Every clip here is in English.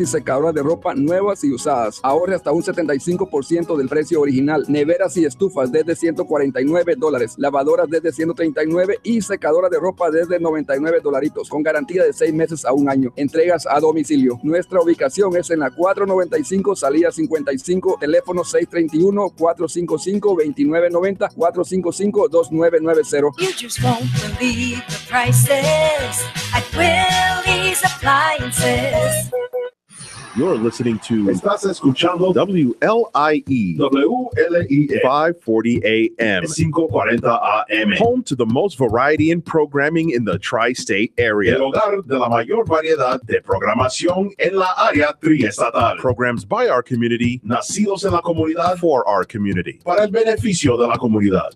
lavadoras y secadoras de ropa nuevas y usadas. Ahorre hasta un 75% del precio original. Neveras y estufas desde $149, lavadoras desde $139 y secadoras de ropa desde $99 con garantía de 6 meses a un año. Entregas a domicilio. Nuestra ubicación es en la 495 salida 55, teléfono 631-455-2990, 455-2990. You just won't believe the prices at Willie's Appliances. You're listening to Estás escuchando WLIE 540 AM 540 AM, home to the most variety in programming in the tri-state area. el hogar de la mayor variedad de programación en la área triestatal. Programs by our community, Nacidos en la comunidad for our community. para el beneficio de la comunidad.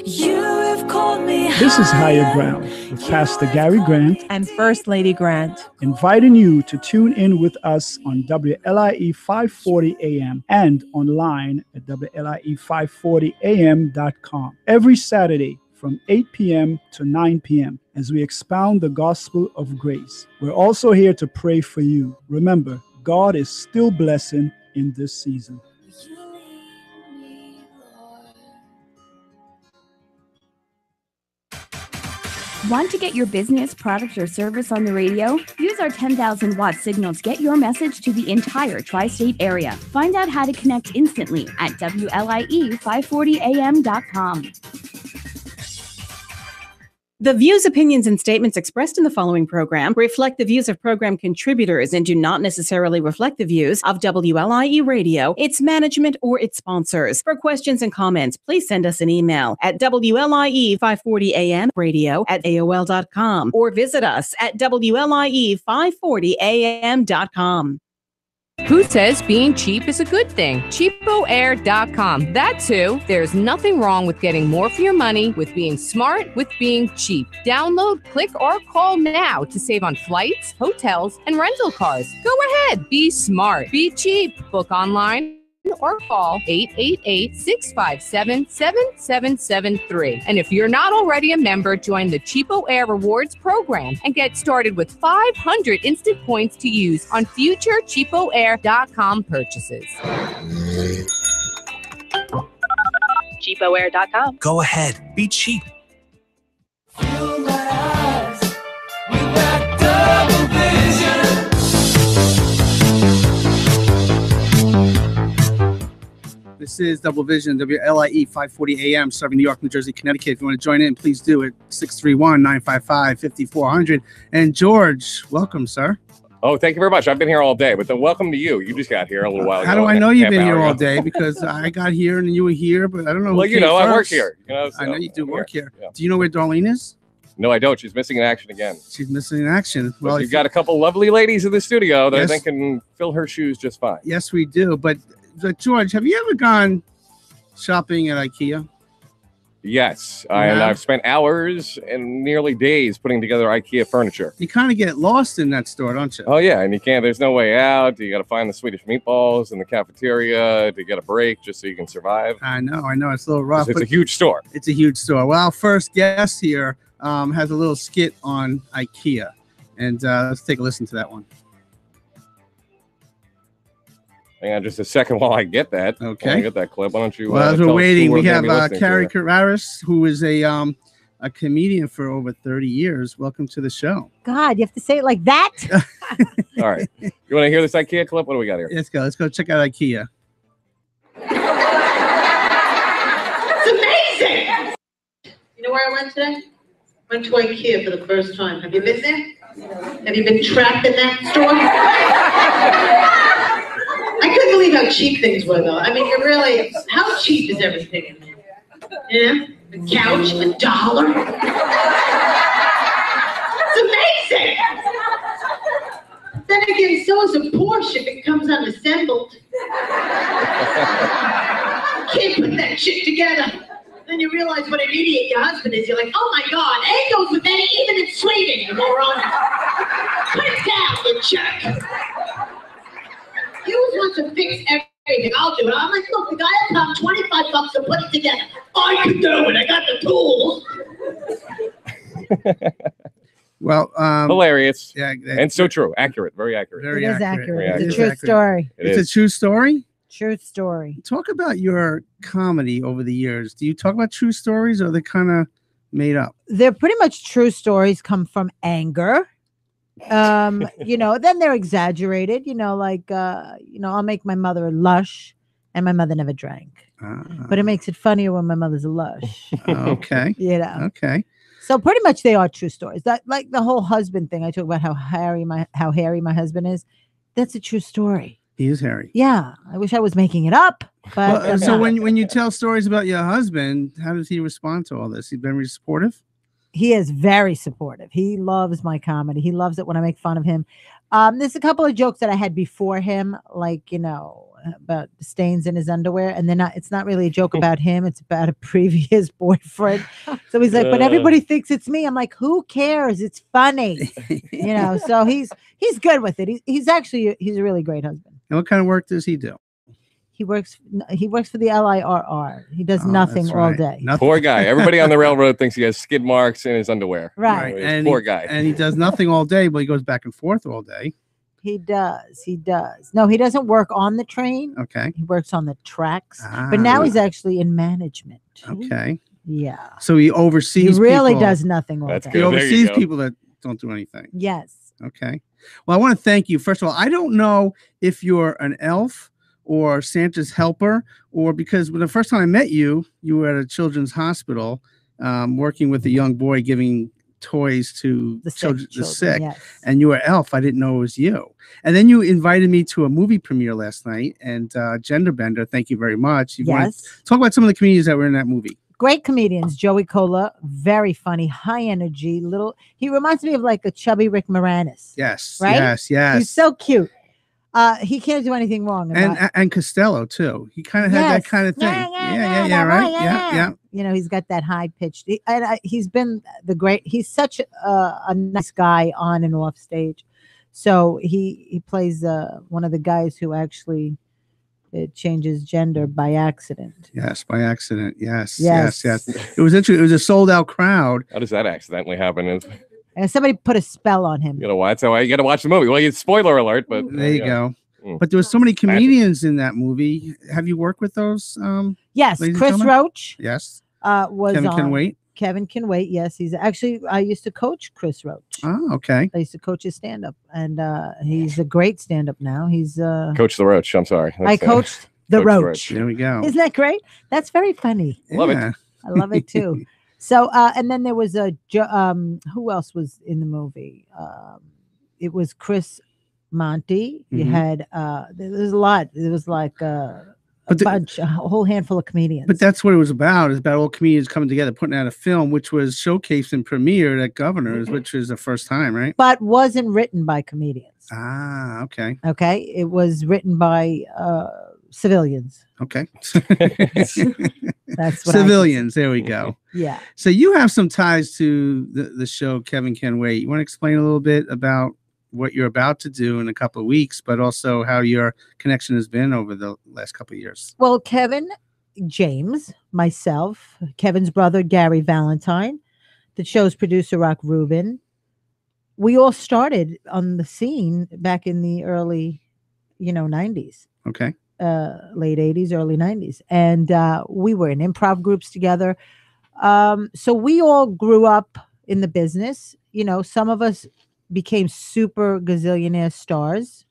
You've called me. This is Higher Ground with Pastor Gary Grant and First Lady Grant, inviting you to tune in with us on WLIE 540 AM and online at WLIE540am.com every Saturday from 8 p.m. to 9 p.m. as we expound the gospel of grace. We're also here to pray for you. Remember, God is still blessing in this season. Want to get your business, product, or service on the radio? Use our 10,000-watt signal to get your message to the entire tri-state area. Find out how to connect instantly at WLIE540am.com. The views, opinions, and statements expressed in the following program reflect the views of program contributors and do not necessarily reflect the views of WLIE Radio, its management, or its sponsors. For questions and comments, please send us an email at WLIE540amradio@AOL.com or visit us at WLIE540am.com. Who says being cheap is a good thing? CheapoAir.com. That's who. There's nothing wrong with getting more for your money, with being smart, with being cheap. Download, click, or call now to save on flights, hotels, and rental cars. Go ahead. Be smart. Be cheap. Book online or call 888-657-7773. And if you're not already a member, join the Cheapo Air Rewards program and get started with 500 instant points to use on future CheapoAir.com purchases. CheapoAir.com. Go ahead. Be cheap. Fill my eyes with that double vision. This is Double Vision, WLIE 540 AM, serving New York, New Jersey, Connecticut. If you want to join in, please do it. 631-955-5400. And George, welcome, sir. Oh, thank you very much. I've been here all day, but then welcome to you. You just got here a little while ago. How do I know you've been here all day? Because I got here and you were here, but I don't know. Well, you know, I work here. You know, so I know you do work here. Yeah. Do you know where Darlene is? No, I don't. She's missing in action again. She's missing in action. Well, you've got a couple lovely ladies in the studio that Yes. I think can fill her shoes just fine. Yes, we do. But George, have you ever gone shopping at IKEA? Yes, and I've spent hours and nearly days putting together IKEA furniture. You kind of get lost in that store, don't you? Oh, yeah, and you can't. There's no way out. You got to find the Swedish meatballs in the cafeteria to get a break just so you can survive. I know. It's a little rough. It's a huge store. It's a huge store. Well, our first guest here has a little skit on IKEA, and let's take a listen to that one. Hang on just a second while I get that. Okay. While I get that clip. Why don't you? Well, as we're waiting, we have Carrie Carrie. Carraris, who is a comedian for over 30 years. Welcome to the show. God, you have to say it like that? All right. You want to hear this IKEA clip? What do we got here? Let's go. Let's go check out IKEA. It's amazing. You know where I went today? Went to IKEA for the first time. Have you been there? Have you been trapped in that store? I couldn't believe how cheap things were, though. I mean, how cheap is everything in there? Yeah? The couch, $1. It's amazing! Then again, so is a Porsche if it comes unassembled. Can't put that shit together. Then you realize what an idiot your husband is. You're like, oh my God, A goes with A even in Sweden, you moron. Put it down, you jerk. You always want to fix everything. I'll do it. I'm like, look, the guy will come $25 to put it together. I can do it. I got the tools. Well, hilarious. Yeah, and so true. Accurate. Very accurate. Very It is accurate. accurate. Very It's a It true is accurate. story. It's a true story. True story. Talk about your comedy over the years. Do you talk about true stories, or are they kind of made up? They're pretty much true stories. Come from anger. Then they're exaggerated. I'll make my mother a lush, and my mother never drank. But it makes it funnier when my mother's a lush. Okay. Okay. So pretty much they are true stories. That, like the whole husband thing I talk about, how hairy my husband is. That's a true story. He is hairy. Yeah, I wish I was making it up. But Well, so when you tell stories about your husband, how does he respond to all this? He's been very supportive. he is very supportive. He loves my comedy. He loves it when I make fun of him. There's a couple of jokes that I had before him, like, about the stains in his underwear. And then it's not really a joke about him. It's about a previous boyfriend. So he's like, but everybody thinks it's me. I'm like, who cares? It's funny. So he's good with it. He's a really great husband. And what kind of work does he do? He works for the LIRR. He does nothing all day. Poor guy. Everybody on the railroad thinks he has skid marks in his underwear. Right. And poor guy. And he does nothing all day, but he goes back and forth all day. He does. No, he doesn't work on the train. Okay. He works on the tracks. But now he's actually in management. Okay. Yeah. So he oversees He really people. does nothing all day. He oversees people that don't do anything. Yes. Okay. Well, I want to thank you. First of all, I don't know if you're an elf or Santa's helper, or because when the first time I met you, you were at a children's hospital working with a young boy giving toys to the sick, yes. And you were elf. I didn't know it was you. And then you invited me to a movie premiere last night, and Gender Bender. Thank you very much. You want to talk about some of the comedians that were in that movie? Great comedians. Joey Cola, very funny, high energy, he reminds me of like a chubby Rick Moranis. Yes. Right? Yes. He's so cute. He can't do anything wrong. And Costello too. He kind of had that kind of thing. Yeah, right. Yeah. He's got that high pitched. He's been he's such a nice guy on and off stage. So he plays one of the guys who actually changes gender by accident. Yes, by accident. Yes. It was interesting. It was a sold out crowd. How does that accidentally happen? And somebody put a spell on him. You know why? That's why you got to watch the movie. Well, it's spoiler alert, but there you go. But there was so many comedians in that movie. Have you worked with those? Yes, Chris Roach. Yes. Was Kevin Can Wait. Kevin Can Wait. Yes, he's actually. I used to coach Chris Roach. Oh, okay. I used to coach his stand up, and he's a great stand up now. He's Coach the Roach. I'm sorry. I coached the Roach. There we go. Isn't that great? That's very funny. Love it. I love it too. So, and then there was who else was in the movie? It was Chris Monty. You had, there's a lot. It was like a whole handful of comedians. But that's what it was about. It's about all comedians coming together, putting out a film, which was showcased and premiered at Governor's, which was the first time, right? But wasn't written by comedians. Ah, okay. Okay. It was written by civilians. Okay. That's what civilians. There we go. Yeah. So you have some ties to the show Kevin Can Wait. You want to explain a little bit about what you're about to do in a couple of weeks, but also how your connection has been over the last couple of years? Well, Kevin, James, myself, Kevin's brother, Gary Valentine, the show's producer, Rock Rubin. We all started on the scene back in the early, 90s. Okay. Late 80s, early 90s. And we were in improv groups together. So we all grew up in the business. Some of us became super gazillionaire stars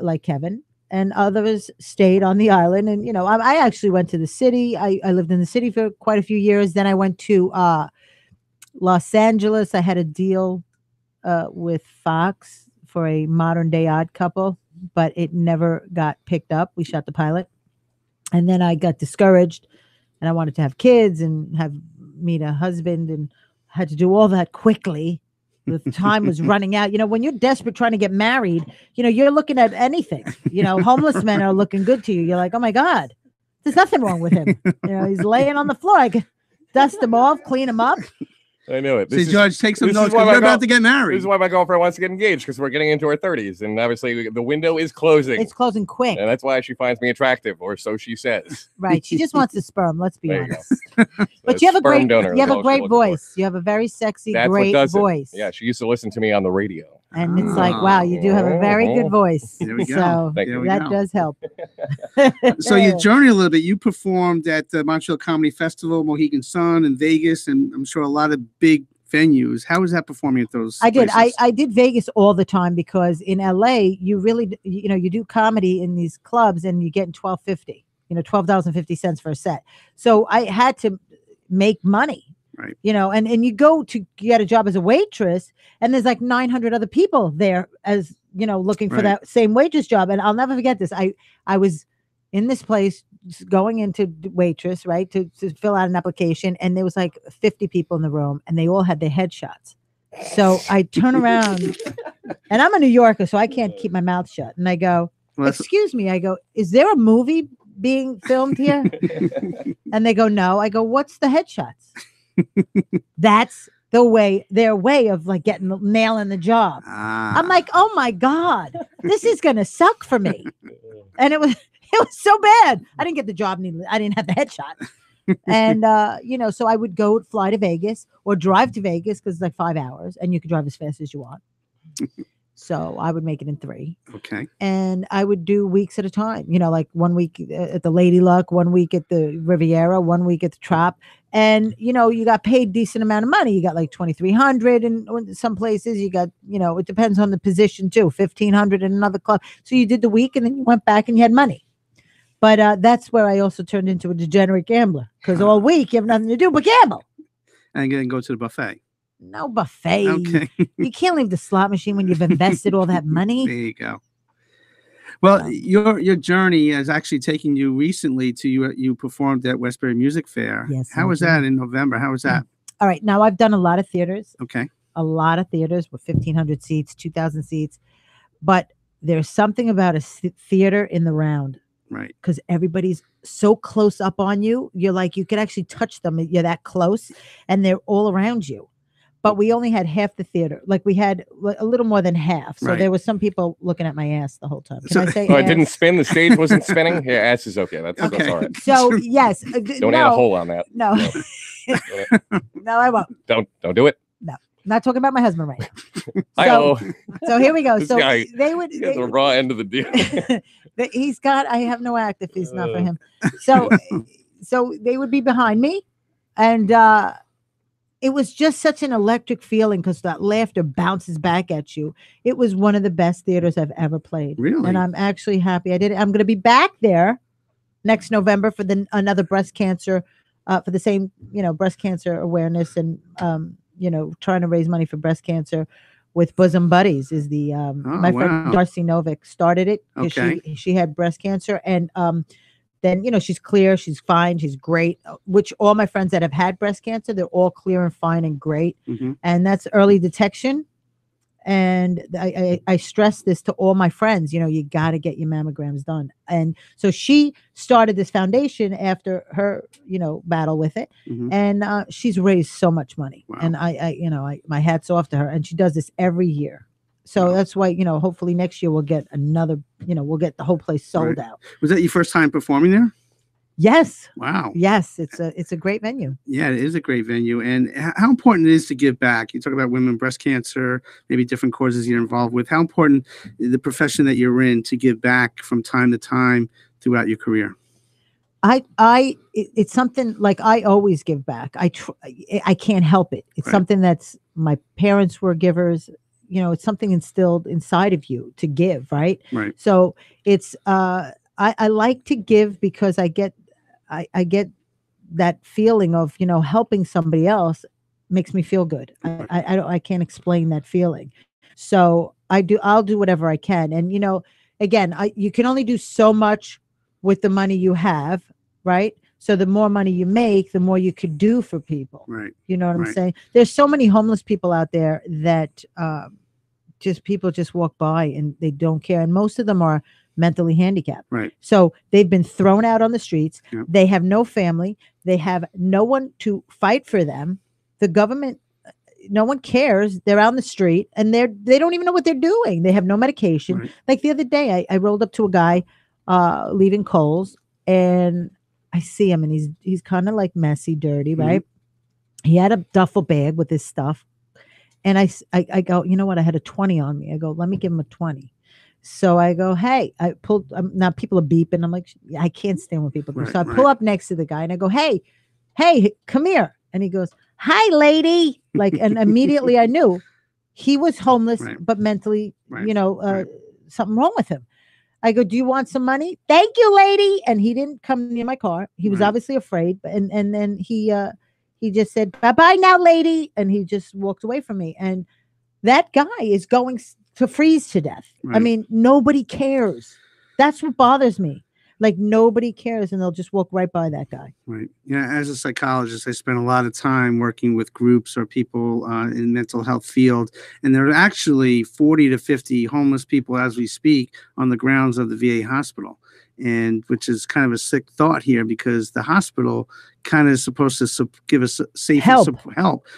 like Kevin, and others stayed on the island. And, I actually went to the city. I lived in the city for quite a few years. Then I went to Los Angeles. I had a deal with Fox for a Modern Day Odd Couple, but it never got picked up. We shot the pilot. And then I got discouraged, and I wanted to have kids and meet a husband, and had to do all that quickly. The time was running out. When you're desperate trying to get married, you're looking at anything. Homeless men are looking good to you. You're like, oh my God, there's nothing wrong with him. He's laying on the floor. I can dust him off, clean him up. I knew it. See, George, take some notes because we're about to get married. This is why my girlfriend wants to get engaged, because we're getting into our 30s, and obviously the window is closing. It's closing quick. And that's why she finds me attractive, or so she says. Right. She just wants the sperm. Let's be There honest. you go. But you have a great, donor, you have that's a all great she's looking for. voice. You have a very sexy, That's what great does it. voice. Yeah, she used to listen to me on the radio. And it's like, wow, you do have a very good voice. There we go. So Thank you. that does help. So your journey a little bit. You performed at the Montreal Comedy Festival, Mohegan Sun, and Vegas, and I'm sure a lot of big venues. How was that performing at those? I did. places? I did Vegas all the time because in LA, you really, you do comedy in these clubs and you get $12.50, $12.50 for a set. So I had to make money. Right. And you go to get a job as a waitress and there's like 900 other people there as, looking for that same waitress job. And I'll never forget this. I was in this place going into waitress, right, to fill out an application. And there was like 50 people in the room and they all had their headshots. So I turn around and I'm a New Yorker, so I can't keep my mouth shut. And I go, excuse me. I go, is there a movie being filmed here? And they go, no. I go, what's the headshots? That's their way of like nailing the job. I'm like, oh my God, this is gonna suck for me. And it was so bad. I didn't get the job. I didn't have the headshot. And so I would fly to Vegas or drive to Vegas because it's like 5 hours and you can drive as fast as you want. So I would make it in 3. Okay. And I would do weeks at a time, like 1 week at the Lady Luck, 1 week at the Riviera, 1 week at the Trop. And, you got paid decent amount of money. You got like $2,300 in some places. You got, it depends on the position too, $1,500 in another club. So you did the week and then you went back and you had money. But that's where I also turned into a degenerate gambler because all week you have nothing to do but gamble. And then go to the buffet. No buffet. Okay. You can't leave the slot machine when you've invested all that money. There you go. Well, your journey is actually taking you recently to you performed at Westbury Music Fair. Yes. How was that in November? How was that? All right. Now I've done a lot of theaters. Okay. A lot of theaters with 1,500 seats, 2,000 seats. But there's something about a theater in the round. Right. Because everybody's so close up on you. You're like, you could actually touch them. You're that close and they're all around you. But we only had half the theater. Like we had a little more than half. So there was some people looking at my ass the whole time. Can I say it didn't spin? The stage wasn't spinning? Yeah, ass is okay. That's all right. So, yes. Don't add a hole on that. No. No, I won't. Don't do it. No. Not talking about my husband right now. So here we go. This so guy, they would the raw end of the deal. I have no act if he's not for him. So they would be behind me. And it was just such an electric feeling because that laughter bounces back at you. It was one of the best theaters I've ever played. Really? And I'm actually happy I did it. I'm going to be back there next November for another breast cancer, for the same, breast cancer awareness and, trying to raise money for breast cancer with Bosom Buddies is the, my friend Darcy Novick started it. Okay. She had breast cancer and, then, she's clear, she's fine, she's great, which all my friends that have had breast cancer, they're all clear and fine and great. Mm-hmm. And that's early detection. And I stress this to all my friends, you got to get your mammograms done. And so she started this foundation after her, battle with it. Mm-hmm. And she's raised so much money. Wow. And I my hat's off to her. And she does this every year. So that's why, hopefully next year we'll get another, we'll get the whole place sold out. Was that your first time performing there? Yes. Wow. Yes. It's a great venue. Yeah, it is a great venue. And how important it is to give back. You talk about women, breast cancer, maybe different causes you're involved with. How important the profession that you're in to give back from time to time throughout your career? It's something like I always give back. I can't help it. It's something that's my parents were givers. It's something instilled inside of you to give, right? Right. So it's I like to give because I get that feeling of helping somebody else makes me feel good. I can't explain that feeling. So I'll do whatever I can. And again, you can only do so much with the money you have, right? So the more money you make, the more you could do for people. Right. You know what I'm saying? There's so many homeless people out there that people just walk by and they don't care. And most of them are mentally handicapped. Right. So they've been thrown out on the streets. Yep. They have no family. They have no one to fight for them. The government no one cares. They're out in the street and they don't even know what they're doing. They have no medication. Right. Like the other day, I rolled up to a guy leaving Kohl's, and I see him, and he's kind of like messy, dirty, right? He had a duffel bag with his stuff. And I go, you know what? I had a 20 on me. I go, let me give him a 20. So I go, hey, I pulled, now people are beeping. I'm like, I can't stand when people do. So I pull up next to the guy and I go, hey, come here. And he goes, hi, lady. Like, and immediately I knew he was homeless, but mentally, something wrong with him. I go, do you want some money? Thank you, lady. And he didn't come near my car. He was obviously afraid. And then he just said, bye-bye now, lady. And he just walked away from me. And that guy is going to freeze to death. I mean, nobody cares. That's what bothers me. Like, nobody cares, and they'll just walk right by that guy. Right. Yeah. As a psychologist, I spend a lot of time working with groups or people in mental health field, and there are actually 40 to 50 homeless people as we speak on the grounds of the VA hospital. And which is kind of a sick thought here, because the hospital kind of is supposed to give us a safe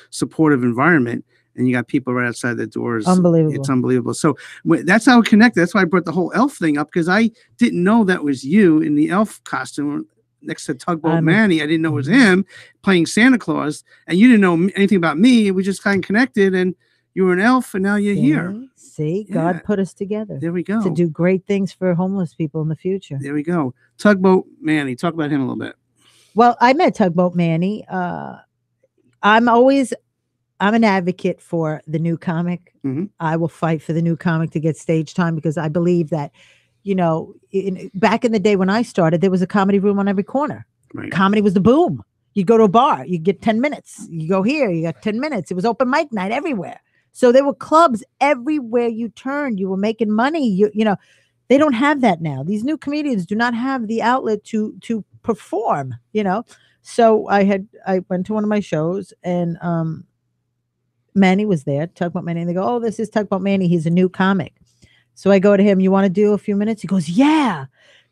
supportive environment. And you got people right outside the doors. Unbelievable. It's unbelievable. So that's how it connected. That's why I brought the whole elf thing up, because I didn't know that was you in the elf costume next to Tugboat Manny. I didn't know it was him playing Santa Claus. And you didn't know anything about me. We just kind of connected, and you were an elf, and now you're here. See, God put us together. There we go. To do great things for homeless people in the future. There we go. Tugboat Manny. Talk about him a little bit. Well, I met Tugboat Manny. I'm an advocate for the new comic. I will fight for the new comic to get stage time, because I believe that, back in the day when I started, there was a comedy room on every corner. Right. Comedy was the boom. You go to a bar, you get 10 minutes. You go here, you got 10 minutes. It was open mic night everywhere. So there were clubs everywhere you turned. You were making money. They don't have that now. These new comedians do not have the outlet to perform, So I went to one of my shows, and Manny was there, Tugboat Manny, and they go, oh, this is Tugboat Manny. He's a new comic. So I go to him, you want to do a few minutes? He goes, yeah.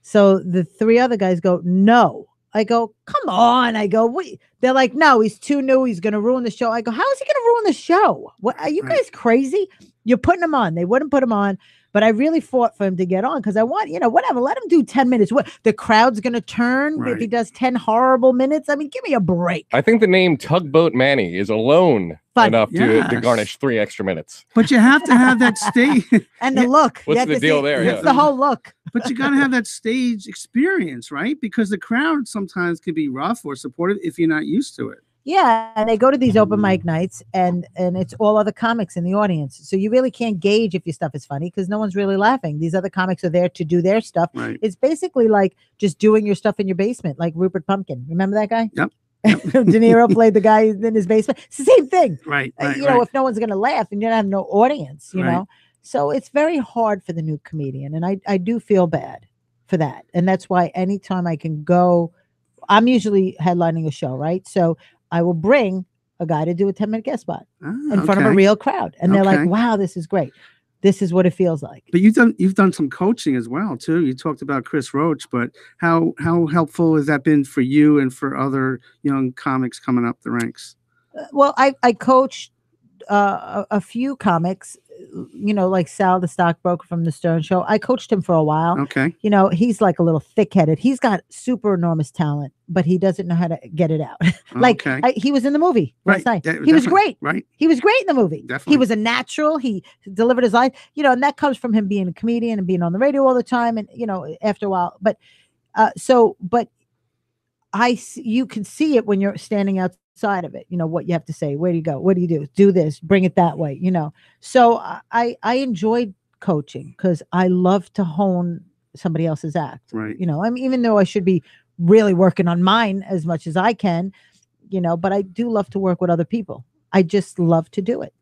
So the three other guys go, no. I go, come on. I go, wait. They're like, no, he's too new. He's going to ruin the show. I go, how is he going to ruin the show? What, are you guys crazy? You're putting him on. They wouldn't put him on. But I really fought for him to get on, because I want, whatever, let him do 10 minutes. What, the crowd's going to turn if he does 10 horrible minutes? I mean, give me a break. I think the name Tugboat Manny is alone enough to garnish 3 extra minutes. But you have to have that stage. And the look. What's the deal there? It's the whole look. But you got to have that stage experience, right? Because the crowd sometimes can be rough or supportive if you're not used to it. Yeah, and they go to these open mic nights, and it's all other comics in the audience. So you really can't gauge if your stuff is funny, because no one's really laughing. These other comics are there to do their stuff. Right. It's basically like just doing your stuff in your basement, like Rupert Pumpkin. Remember that guy? Yep. De Niro played the guy in his basement. It's the same thing. Right. If no one's going to laugh, and you don't have no audience, you know. So it's very hard for the new comedian, and I do feel bad for that. And that's why anytime I can go, I'm usually headlining a show, right? So I will bring a guy to do a 10-minute guest spot in front of a real crowd. And they're like, wow, this is great. This is what it feels like. But you've done some coaching as well, too. You talked about Chris Roach, but how helpful has that been for you and for other young comics coming up the ranks? Well, I coached a few comics, like Sal, the stockbroker from the Stern Show. I coached him for a while. Okay. He's like a little thick-headed. He's got super enormous talent, but he doesn't know how to get it out. He was in the movie last night. He was great. Right. He was great in the movie. Definitely. He was a natural. He delivered his life, and that comes from him being a comedian and being on the radio all the time. And, after a while, but you can see it when you're standing outside of it, what you have to say, where do you go, what do you do this, bring it that way, so I enjoyed coaching, because I love to hone somebody else's act, right? Even though I should be really working on mine as much as I can, but I do love to work with other people. I just love to do it.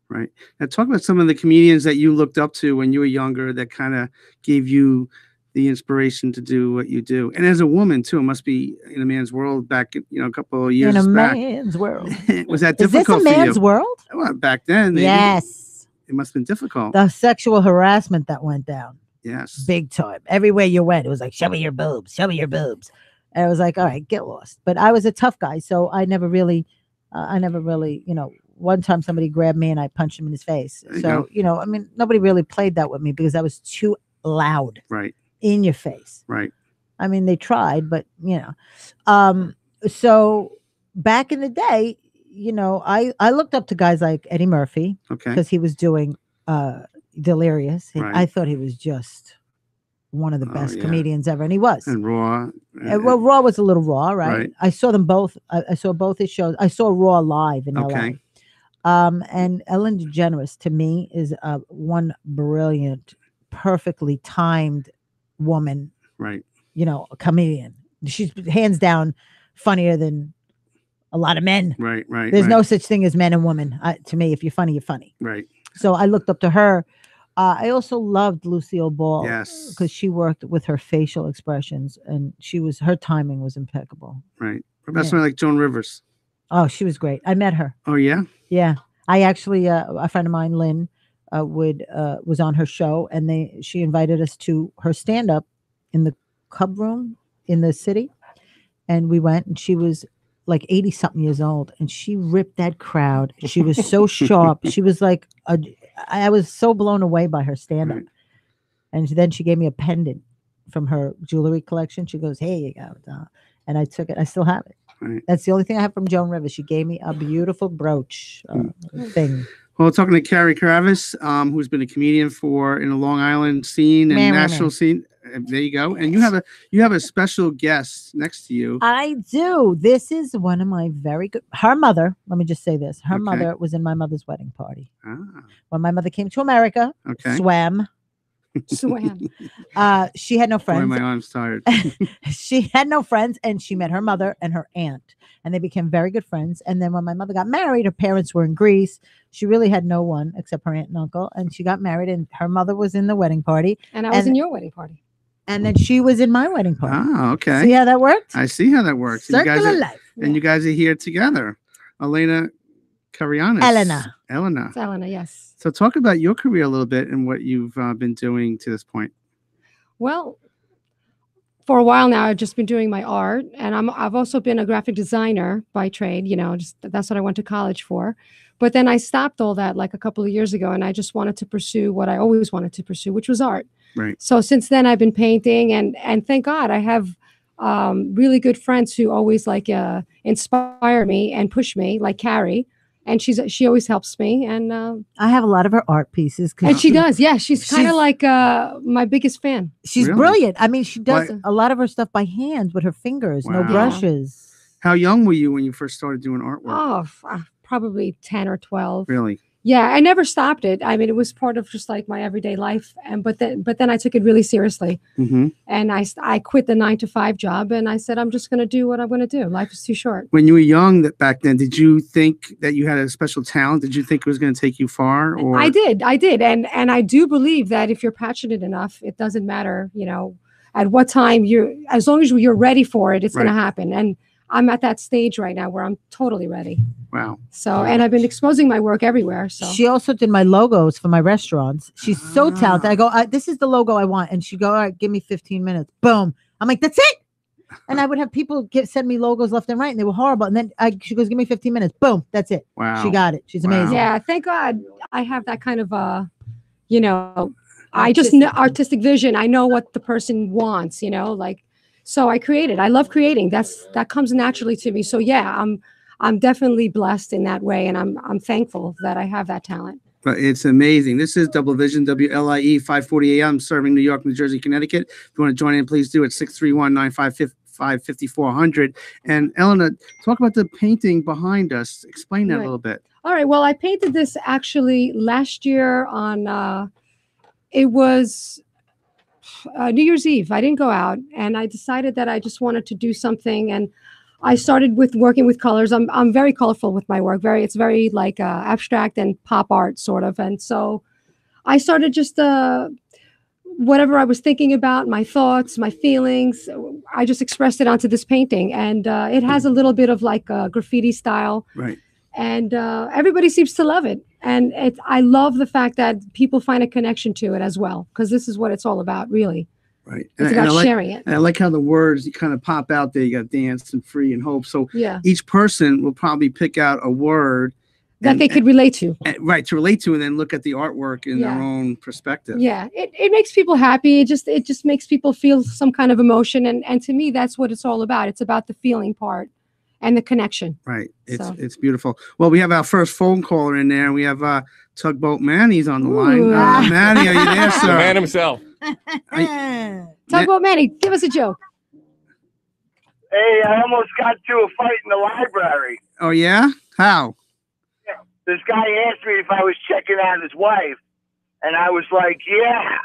Right. Now talk about some of the comedians that you looked up to when you were younger that kind of gave you the inspiration to do what you do. And as a woman too, it must be in a man's world back, a couple of years back. In a man's world. Was that difficult Is this a man's for you? world? Well, back then. Maybe. Yes. It must have been difficult. The sexual harassment that went down. Yes. Big time. Everywhere you went, it was like, show me your boobs, show me your boobs. And I was like, all right, get lost. But I was a tough guy. So I never really, one time somebody grabbed me and I punched him in his face. There you So, go. I mean, nobody really played that with me because I was too loud Right. in your face. Right. I mean, they tried, but so back in the day, I looked up to guys like Eddie Murphy Okay. because he was doing Delirious. Right. I thought he was just one of the best yeah. comedians ever, and he was. And Raw. Well, Raw was a little raw, right? Right. I saw them both. I saw both his shows. I saw Raw live in Okay. LA. And Ellen DeGeneres to me is one brilliant, perfectly timed woman. Right. A comedian. She's hands down funnier than a lot of men. Right. Right. There's right. no such thing as men and women. To me, if you're funny, you're funny. Right. So I looked up to her. I also loved Lucille Ball. Yes. Because she worked with her facial expressions, and her timing was impeccable. Right. What about somebody like Joan Rivers? Oh, she was great. I met her. Oh yeah. Yeah, I actually a friend of mine, Lynn, was on her show, and she invited us to her stand up in the Cub Room in the city, and we went, and she was like 80 something years old, and she ripped that crowd. She was so sharp. She was like I was so blown away by her stand up. Right. And then she gave me a pendant from her jewelry collection. She goes, "Hey, you go," and I took it. I still have it. Right. That's the only thing I have from Joan Rivers. She gave me a beautiful brooch thing. Well, talking to Carrie Kravis, who's been a comedian in the Long Island scene and national scene. There you go. And you have a special guest next to you. I do. This is one of my very good. Her mother. Let me just say this. Her mother was in my mother's wedding party. When my mother came to America. Swam. She had no friends. Boy, my arm's tired. She had no friends, and she met her mother and her aunt, and they became very good friends. And then when my mother got married, her parents were in Greece. She really had no one except her aunt and uncle, and she got married, and her mother was in the wedding party, and I was in your wedding party, and then she was in my wedding party. Oh, okay. See how that worked? I see how that works. Circle of life. And you guys are here together, Elena Karianis. Elena. It's Elena, yes. So talk about your career a little bit and what you've been doing to this point. Well, for a while now, I've just been doing my art, and I've also been a graphic designer by trade. That's what I went to college for. But then I stopped all that like a couple of years ago, and I just wanted to pursue what I always wanted to pursue, which was art. Right. So since then, I've been painting, and thank God I have really good friends who always inspire me and push me, like Carrie. And she always helps me, and I have a lot of her art pieces. And she does, yeah. She's kind of like my biggest fan. She's brilliant. I mean, she does a lot of her stuff by hand with her fingers, no brushes. How young were you when you first started doing artwork? Oh, probably 10 or 12. Really? Yeah, I never stopped it. I mean, it was part of just like my everyday life, but then I took it really seriously, and I quit the 9-to-5 job, and I said I'm just going to do what I'm going to do. Life is too short. When you were young, back then, did you think that you had a special talent? Did you think it was going to take you far? Or I did, and I do believe that if you're passionate enough, it doesn't matter, at what time as long as you're ready for it, it's going to happen. And I'm at that stage right now where I'm totally ready. Wow. So, and I've been exposing my work everywhere. So she also did my logos for my restaurants. She's so talented. I go, this is the logo I want. And she go, all right, give me 15 minutes. Boom. I'm like, that's it. And I would have people send me logos left and right, and they were horrible. And then she goes, give me 15 minutes. Boom. That's it. Wow. She got it. She's amazing. Yeah. Thank God I have that kind of, I just know artistic vision. I know what the person wants, so I created. I love creating. That comes naturally to me. So yeah, I'm definitely blessed in that way, and I'm thankful that I have that talent. But it's amazing. This is Double Vision, WLIE, 540 AM, serving New York, New Jersey, Connecticut. If you want to join in, please do it. 631-955-5400. And Elena, talk about the painting behind us. Explain that a little bit. All right. Well, I painted this actually last year on. It was New Year's Eve. I didn't go out, and I decided that I just wanted to do something, and I started with working with colors. I'm very colorful with my work. It's very like abstract and pop art sort of, and so I started just whatever I was thinking about, my thoughts, my feelings. I just expressed it onto this painting, and it has a little bit of like a graffiti style, right? And everybody seems to love it. And I love the fact that people find a connection to it as well, because this is what it's all about, really. Right. It's about sharing it. And I like how the words kind of pop out there. You got dance and free and hope. So yeah, each person will probably pick out a word that they could relate to. Right, to relate to, and then look at the artwork in their own perspective. Yeah, it makes people happy. It just makes people feel some kind of emotion, and to me, that's what it's all about. It's about the feeling part and the connection. Right, it's beautiful. Well, we have our first phone caller in there. We have Tugboat Manny's on the line. Manny, are you there, sir? The man himself. Tugboat Manny, give us a joke. Hey, I almost got to a fight in the library. Oh yeah, how? This guy asked me if I was checking out his wife, and I was like, yeah,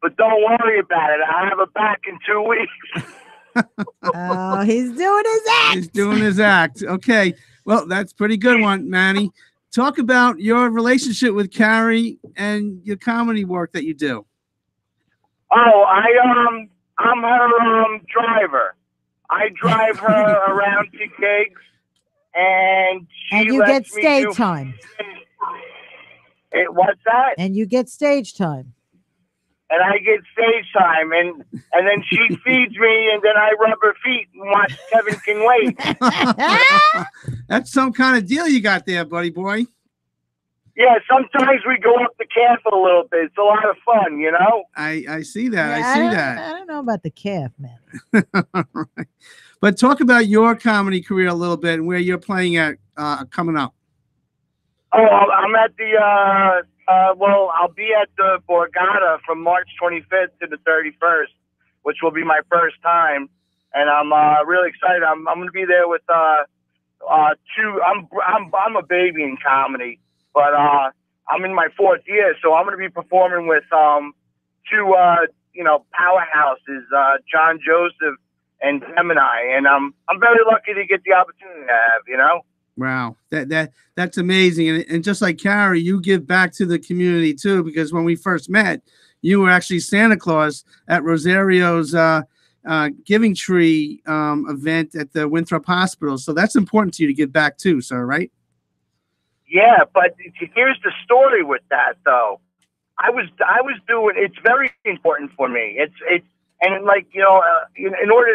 but don't worry about it. I'll have her back in 2 weeks. Oh, he's doing his act. He's doing his act. Okay, well, that's pretty good one, Manny. Talk about your relationship with Carrie and your comedy work that you do. Oh, I'm her driver. I drive her around to gigs, and you get stage time. What's that? And you get stage time. And I get stage time, and then she feeds me, and then I rub her feet and watch Kevin Can Wait. That's some kind of deal you got there, buddy boy. Yeah, sometimes we go up the calf a little bit. It's a lot of fun, you know? I see that. Yeah, I see that. I don't know about the calf, man. All right. But talk about your comedy career a little bit and where you're playing at coming up. Oh, I'm at the, I'll be at the Borgata from March 25th to the 31st, which will be my first time. And I'm really excited. I'm going to be there with two, I'm a baby in comedy, but I'm in my 4th year. So I'm going to be performing with two, powerhouses, John Joseph and Gemini. And I'm very lucky to get the opportunity to have, you know? Wow, that's amazing. And just like Carrie, you give back to the community too, because when we first met, you were actually Santa Claus at Rosario's Giving Tree event at the Winthrop Hospital. So that's important to you to give back too, sir, right? Yeah, but here's the story with that though. I was doing, it's very important for me. It's and like, you know, in order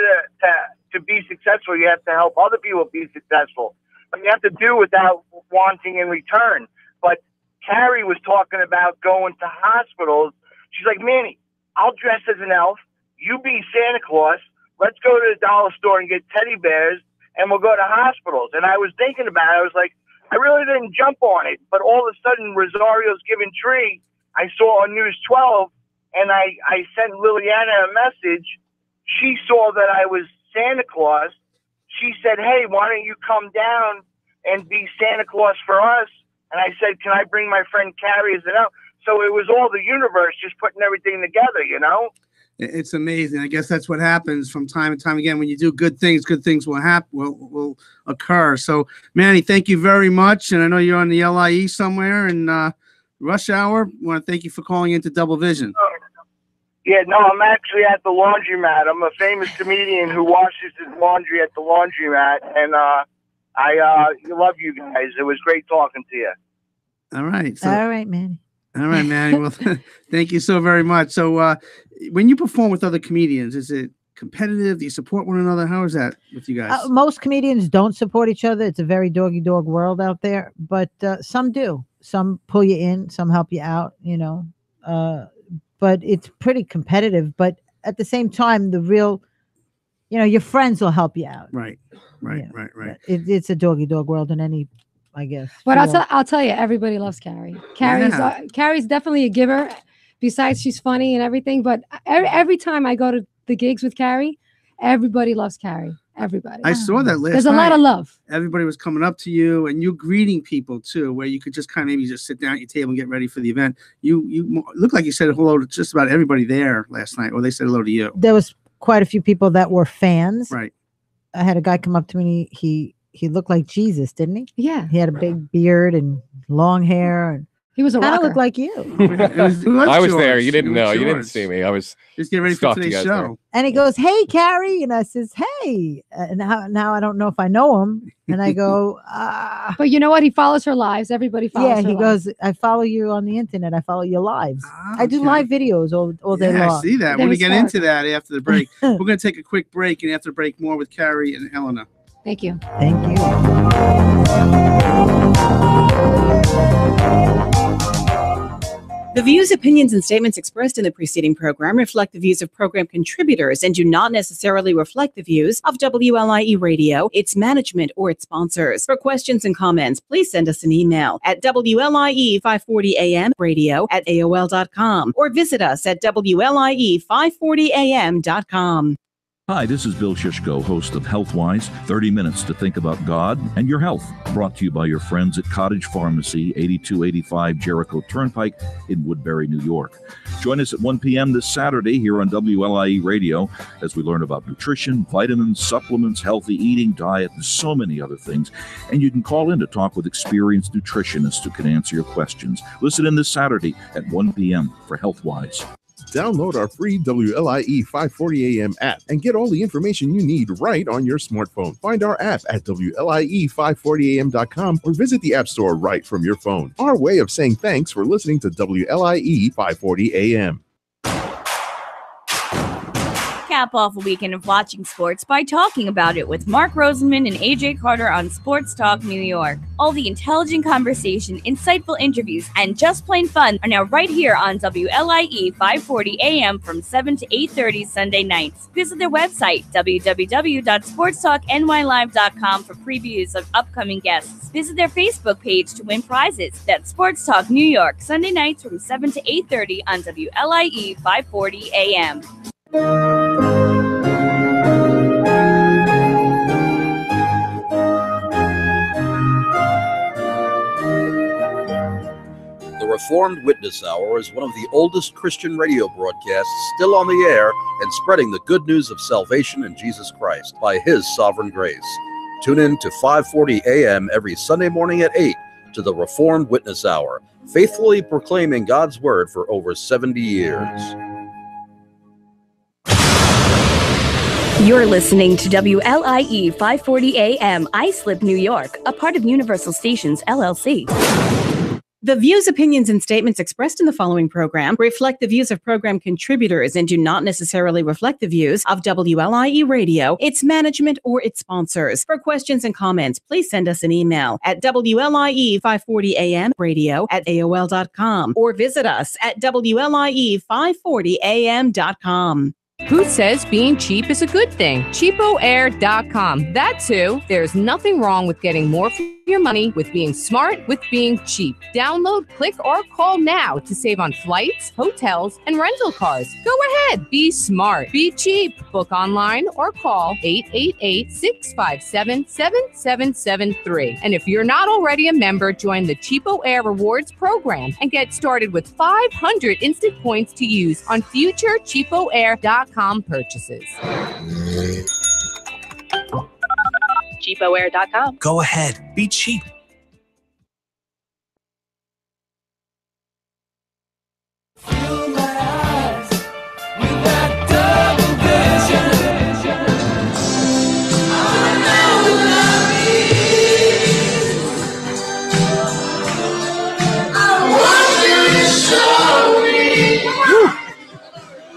to be successful, you have to help other people be successful. You have to do without wanting in return. But Carrie was talking about going to hospitals. She's like, Manny, I'll dress as an elf. You be Santa Claus. Let's go to the dollar store and get teddy bears, and we'll go to hospitals. And I was thinking about it. I was like, I really didn't jump on it. But all of a sudden, Rosario's Giving Tree, I saw on News 12, and I sent Liliana a message. She saw that I was Santa Claus. She said, hey, why don't you come down and be Santa Claus for us? And I said, can I bring my friend Carrie as an elf? So it was all the universe just putting everything together, you know? It's amazing. I guess that's what happens from time and time again. When you do good things will happen, will occur. So, Manny, thank you very much. And I know you're on the LIE somewhere in rush hour. I want to thank you for calling into Double Vision. Yeah, no, I'm actually at the laundromat. I'm a famous comedian who washes his laundry at the laundromat, and I love you guys. It was great talking to you. All right. All right, Manny. All right, Manny. Well, thank you so very much. So when you perform with other comedians, is it competitive? Do you support one another? How is that with you guys? Most comedians don't support each other. It's a very dog-eat-dog world out there, but some do. Some pull you in, some help you out, you know. But it's pretty competitive. But at the same time, the real, you know, your friends will help you out. Right. It's a dog-eat-dog world in any, I guess. But I'll tell you, everybody loves Carrie. Carrie's definitely a giver. Besides, she's funny and everything. But every time I go to the gigs with Carrie, everybody loves Carrie. Everybody. I saw that last There's night. a lot of love. Everybody was coming up to you, and you greeting people too, where you could just kind of maybe just sit down at your table and get ready for the event. You look like you said hello to just about everybody there last night, or they said hello to you. There was quite a few people that were fans. Right. I had a guy come up to me. He looked like Jesus, didn't he? Yeah. He had a big beard and long hair, and he was a kind of rocker. looked like you. I was there. You didn't know. You didn't see me. I was just getting ready for stalked you today's guys show. there. And he goes, "Hey, Carrie," and I says, "Hey." And now I don't know if I know him. And I go, But you know what? He follows her lives. Everybody follows her yeah. He lives. goes, "I follow you on the internet. I follow your lives. I do live videos all day Yeah, long." I see that. They're We're going to get into hysterical. that after the break. We're going to take a quick break, and after the break, more with Carrie and Helena. Thank you. Thank you. The views, opinions, and statements expressed in the preceding program reflect the views of program contributors and do not necessarily reflect the views of WLIE Radio, its management, or its sponsors. For questions and comments, please send us an email at WLIE540AMradio@AOL.com or visit us at WLIE540AM.com. Hi, this is Bill Shishko, host of HealthWise, 30 Minutes to Think About God and Your Health, brought to you by your friends at Cottage Pharmacy, 8285 Jericho Turnpike in Woodbury, New York. Join us at 1 p.m. this Saturday here on WLIE Radio as we learn about nutrition, vitamins, supplements, healthy eating, diet, and so many other things. And you can call in to talk with experienced nutritionists who can answer your questions. Listen in this Saturday at 1 p.m. for HealthWise. Download our free WLIE 540 AM app and get all the information you need right on your smartphone. Find our app at WLIE540am.com or visit the App Store right from your phone. Our way of saying thanks for listening to WLIE 540 AM. Cap off a weekend of watching sports by talking about it with Mark Rosenman and AJ Carter on Sports Talk New York. All the intelligent conversation, insightful interviews, and just plain fun are now right here on WLIE 540 AM from 7 to 8:30 Sunday nights. Visit their website, www.sportstalknylive.com for previews of upcoming guests. Visit their Facebook page to win prizes. That's Sports Talk New York, Sunday nights from 7 to 8:30 on WLIE 540 AM. The Reformed Witness Hour is one of the oldest Christian radio broadcasts still on the air and spreading the good news of salvation in Jesus Christ by His sovereign grace. Tune in to 540 AM every Sunday morning at 8 to the Reformed Witness Hour, faithfully proclaiming God's Word for over 70 years. You're listening to WLIE 540 AM, Islip, New York, a part of Universal Stations, LLC. The views, opinions, and statements expressed in the following program reflect the views of program contributors and do not necessarily reflect the views of WLIE Radio, its management, or its sponsors. For questions and comments, please send us an email at WLIE540AMradio@AOL.com or visit us at WLIE540AM.com. Who says being cheap is a good thing? CheapoAir.com. That's who. There's nothing wrong with getting more for your money with being smart with being cheap. Download, click, or call now to save on flights, hotels, and rental cars. Go ahead. Be smart. Be cheap. Book online or call 888-657-7773. And if you're not already a member, join the Cheapo Air Rewards program and get started with 500 instant points to use on future CheapoAir.com purchases. CheapoAir.com. Go ahead. Be cheap.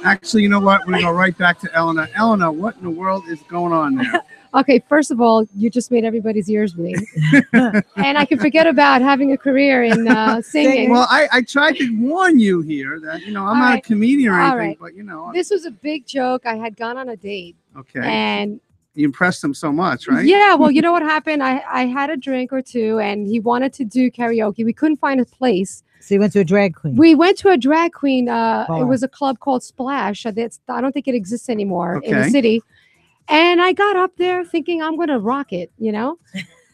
Actually, you know what? We're going to go right back to Elena. Elena, what in the world is going on there? Okay, first of all, you just made everybody's ears bleed. And I can forget about having a career in singing. Well, I tried to warn you here that, I'm not a comedian or anything, but, This was a big joke. I had gone on a date. Okay. And you impressed him so much, right? yeah, well, you know what happened? I had a drink or two, and he wanted to do karaoke. We couldn't find a place. So you went to a drag queen? We went to a drag queen. It was a club called Splash. I don't think it exists anymore in the city. And I got up there thinking I'm going to rock it, You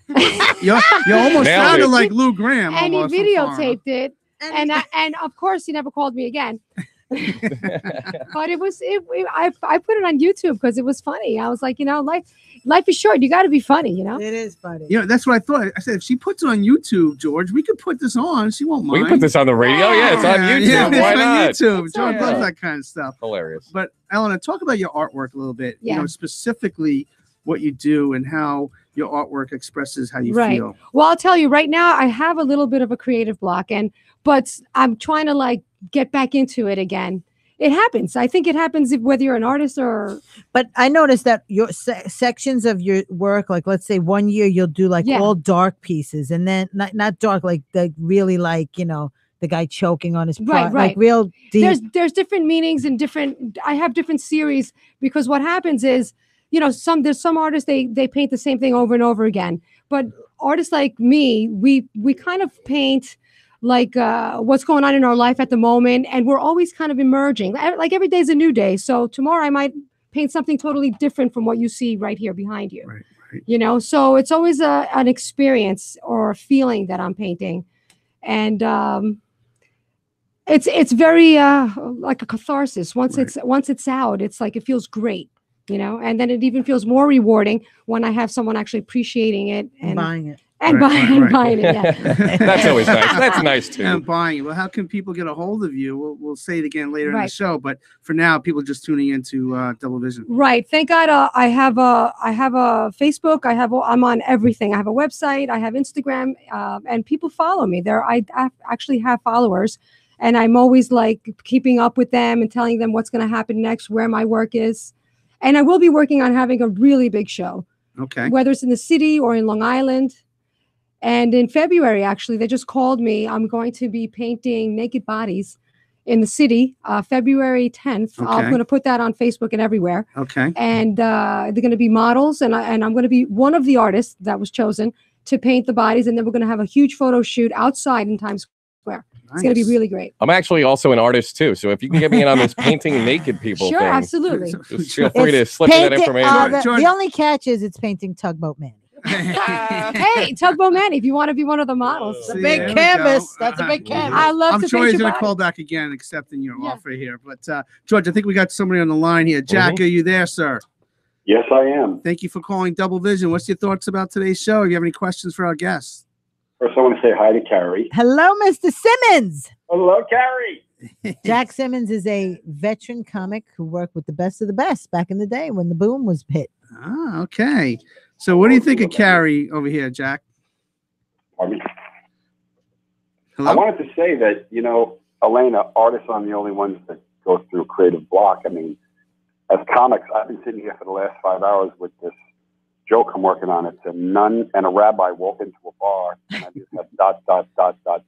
almost sounded like Lou Graham. And he almost videotaped it. And of course, he never called me again. But I put it on YouTube because it was funny. I was like, life is short. You got to be funny, It is funny. That's what I thought. I said, if she puts it on YouTube, George, we could put this on. She won't mind. We can put this on the radio. Yeah, it's on YouTube. Yeah, Why it's not? on YouTube. George loves that kind of stuff. Hilarious. But Elena, talk about your artwork a little bit. Yeah. Specifically what you do and how your artwork expresses how you right. feel. Well, I'll tell you right now, I have a little bit of a creative block, but I'm trying to get back into it again. it happens. I think it happens whether you're an artist or. But I noticed that your sections of your work, like let's say 1 year you'll do like all dark pieces, and then not dark, like the really like, you know, the guy choking on his right. like real deep. There's different meanings and I have different series, because what happens is, you know, there's some artists they paint the same thing over and over again, but artists like me, we kind of paint like what's going on in our life at the moment, and we're always kind of emerging. Like every day is a new day. So tomorrow I might paint something totally different from what you see right here behind you. Right. You know, so it's always an experience or a feeling that I'm painting, and it's very like a catharsis. Once it's out, it's like it feels great, you know, and then it even feels more rewarding when I have someone actually appreciating it and buying it. And buying it, yeah. That's always nice. That's nice too. And buying it. Well, how can people get a hold of you? We'll say it again later in the Right. show, but for now, people just tuning into Double Vision. Right. Thank God I have a Facebook. I'm on everything. I have a website. I have Instagram, and people follow me there. I actually have followers, and I'm always like keeping up with them and telling them what's going to happen next, where my work is. And I will be working on having a really big show. Okay. Whether it's in the city or in Long Island. And in February, actually, they just called me. I'm going to be painting naked bodies in the city, February 10th. Okay. I'm going to put that on Facebook and everywhere. Okay. And they're going to be models, and I'm going to be one of the artists that was chosen to paint the bodies. And then we're going to have a huge photo shoot outside in Times Square. It's going to be really great. I'm actually also an artist too, so if you can get me in on this painting naked people Sure, thing, absolutely. just feel free to slip me that information. The only catch is it's painting Tugboat Man. Hey, Tugboat Manny, if you want to be one of the models. It's a big canvas. That's a big canvas. I love I'm to sure paint he's your going to body. call back again, accepting your offer here. But George, I think we got somebody on the line here. Jack, are you there, sir? Yes, I am. Thank you for calling Double Vision. What's your thoughts about today's show? Do you have any questions for our guests? First, I want to say hi to Carrie. Hello, Mr. Simmons. Hello, Carrie. Jack Simmons is a veteran comic who worked with the best of the best back in the day when the boom was hit. Ah, okay. So what do you think of Carrie over here, Jack? Pardon me? Hello? I wanted to say that, you know, Elena, artists aren't the only ones that go through creative block. I mean, as comics, I've been sitting here for the last 5 hours with this joke I'm working on. It's a nun and a rabbi walk into a bar, and I just have ...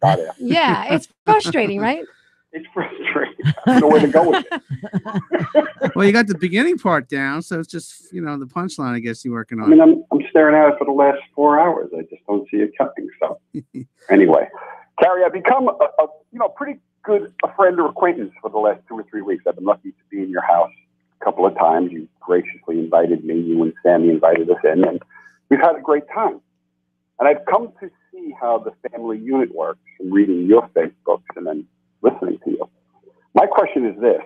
after. Yeah, it's frustrating, right? It's frustrating. I don't know where to go with it. Well, you got the beginning part down, so it's just, you know, the punchline, I guess, you're working on. I mean, I'm staring at it for the last 4 hours. I just don't see it coming. So anyway, Carrie, I've become a pretty good friend or acquaintance for the last 2 or 3 weeks. I've been lucky to be in your house a couple of times. You graciously invited me. You and Sammy invited us in, and we've had a great time. And I've come to see how the family unit works from reading your Facebooks and then listening to you. My question is this,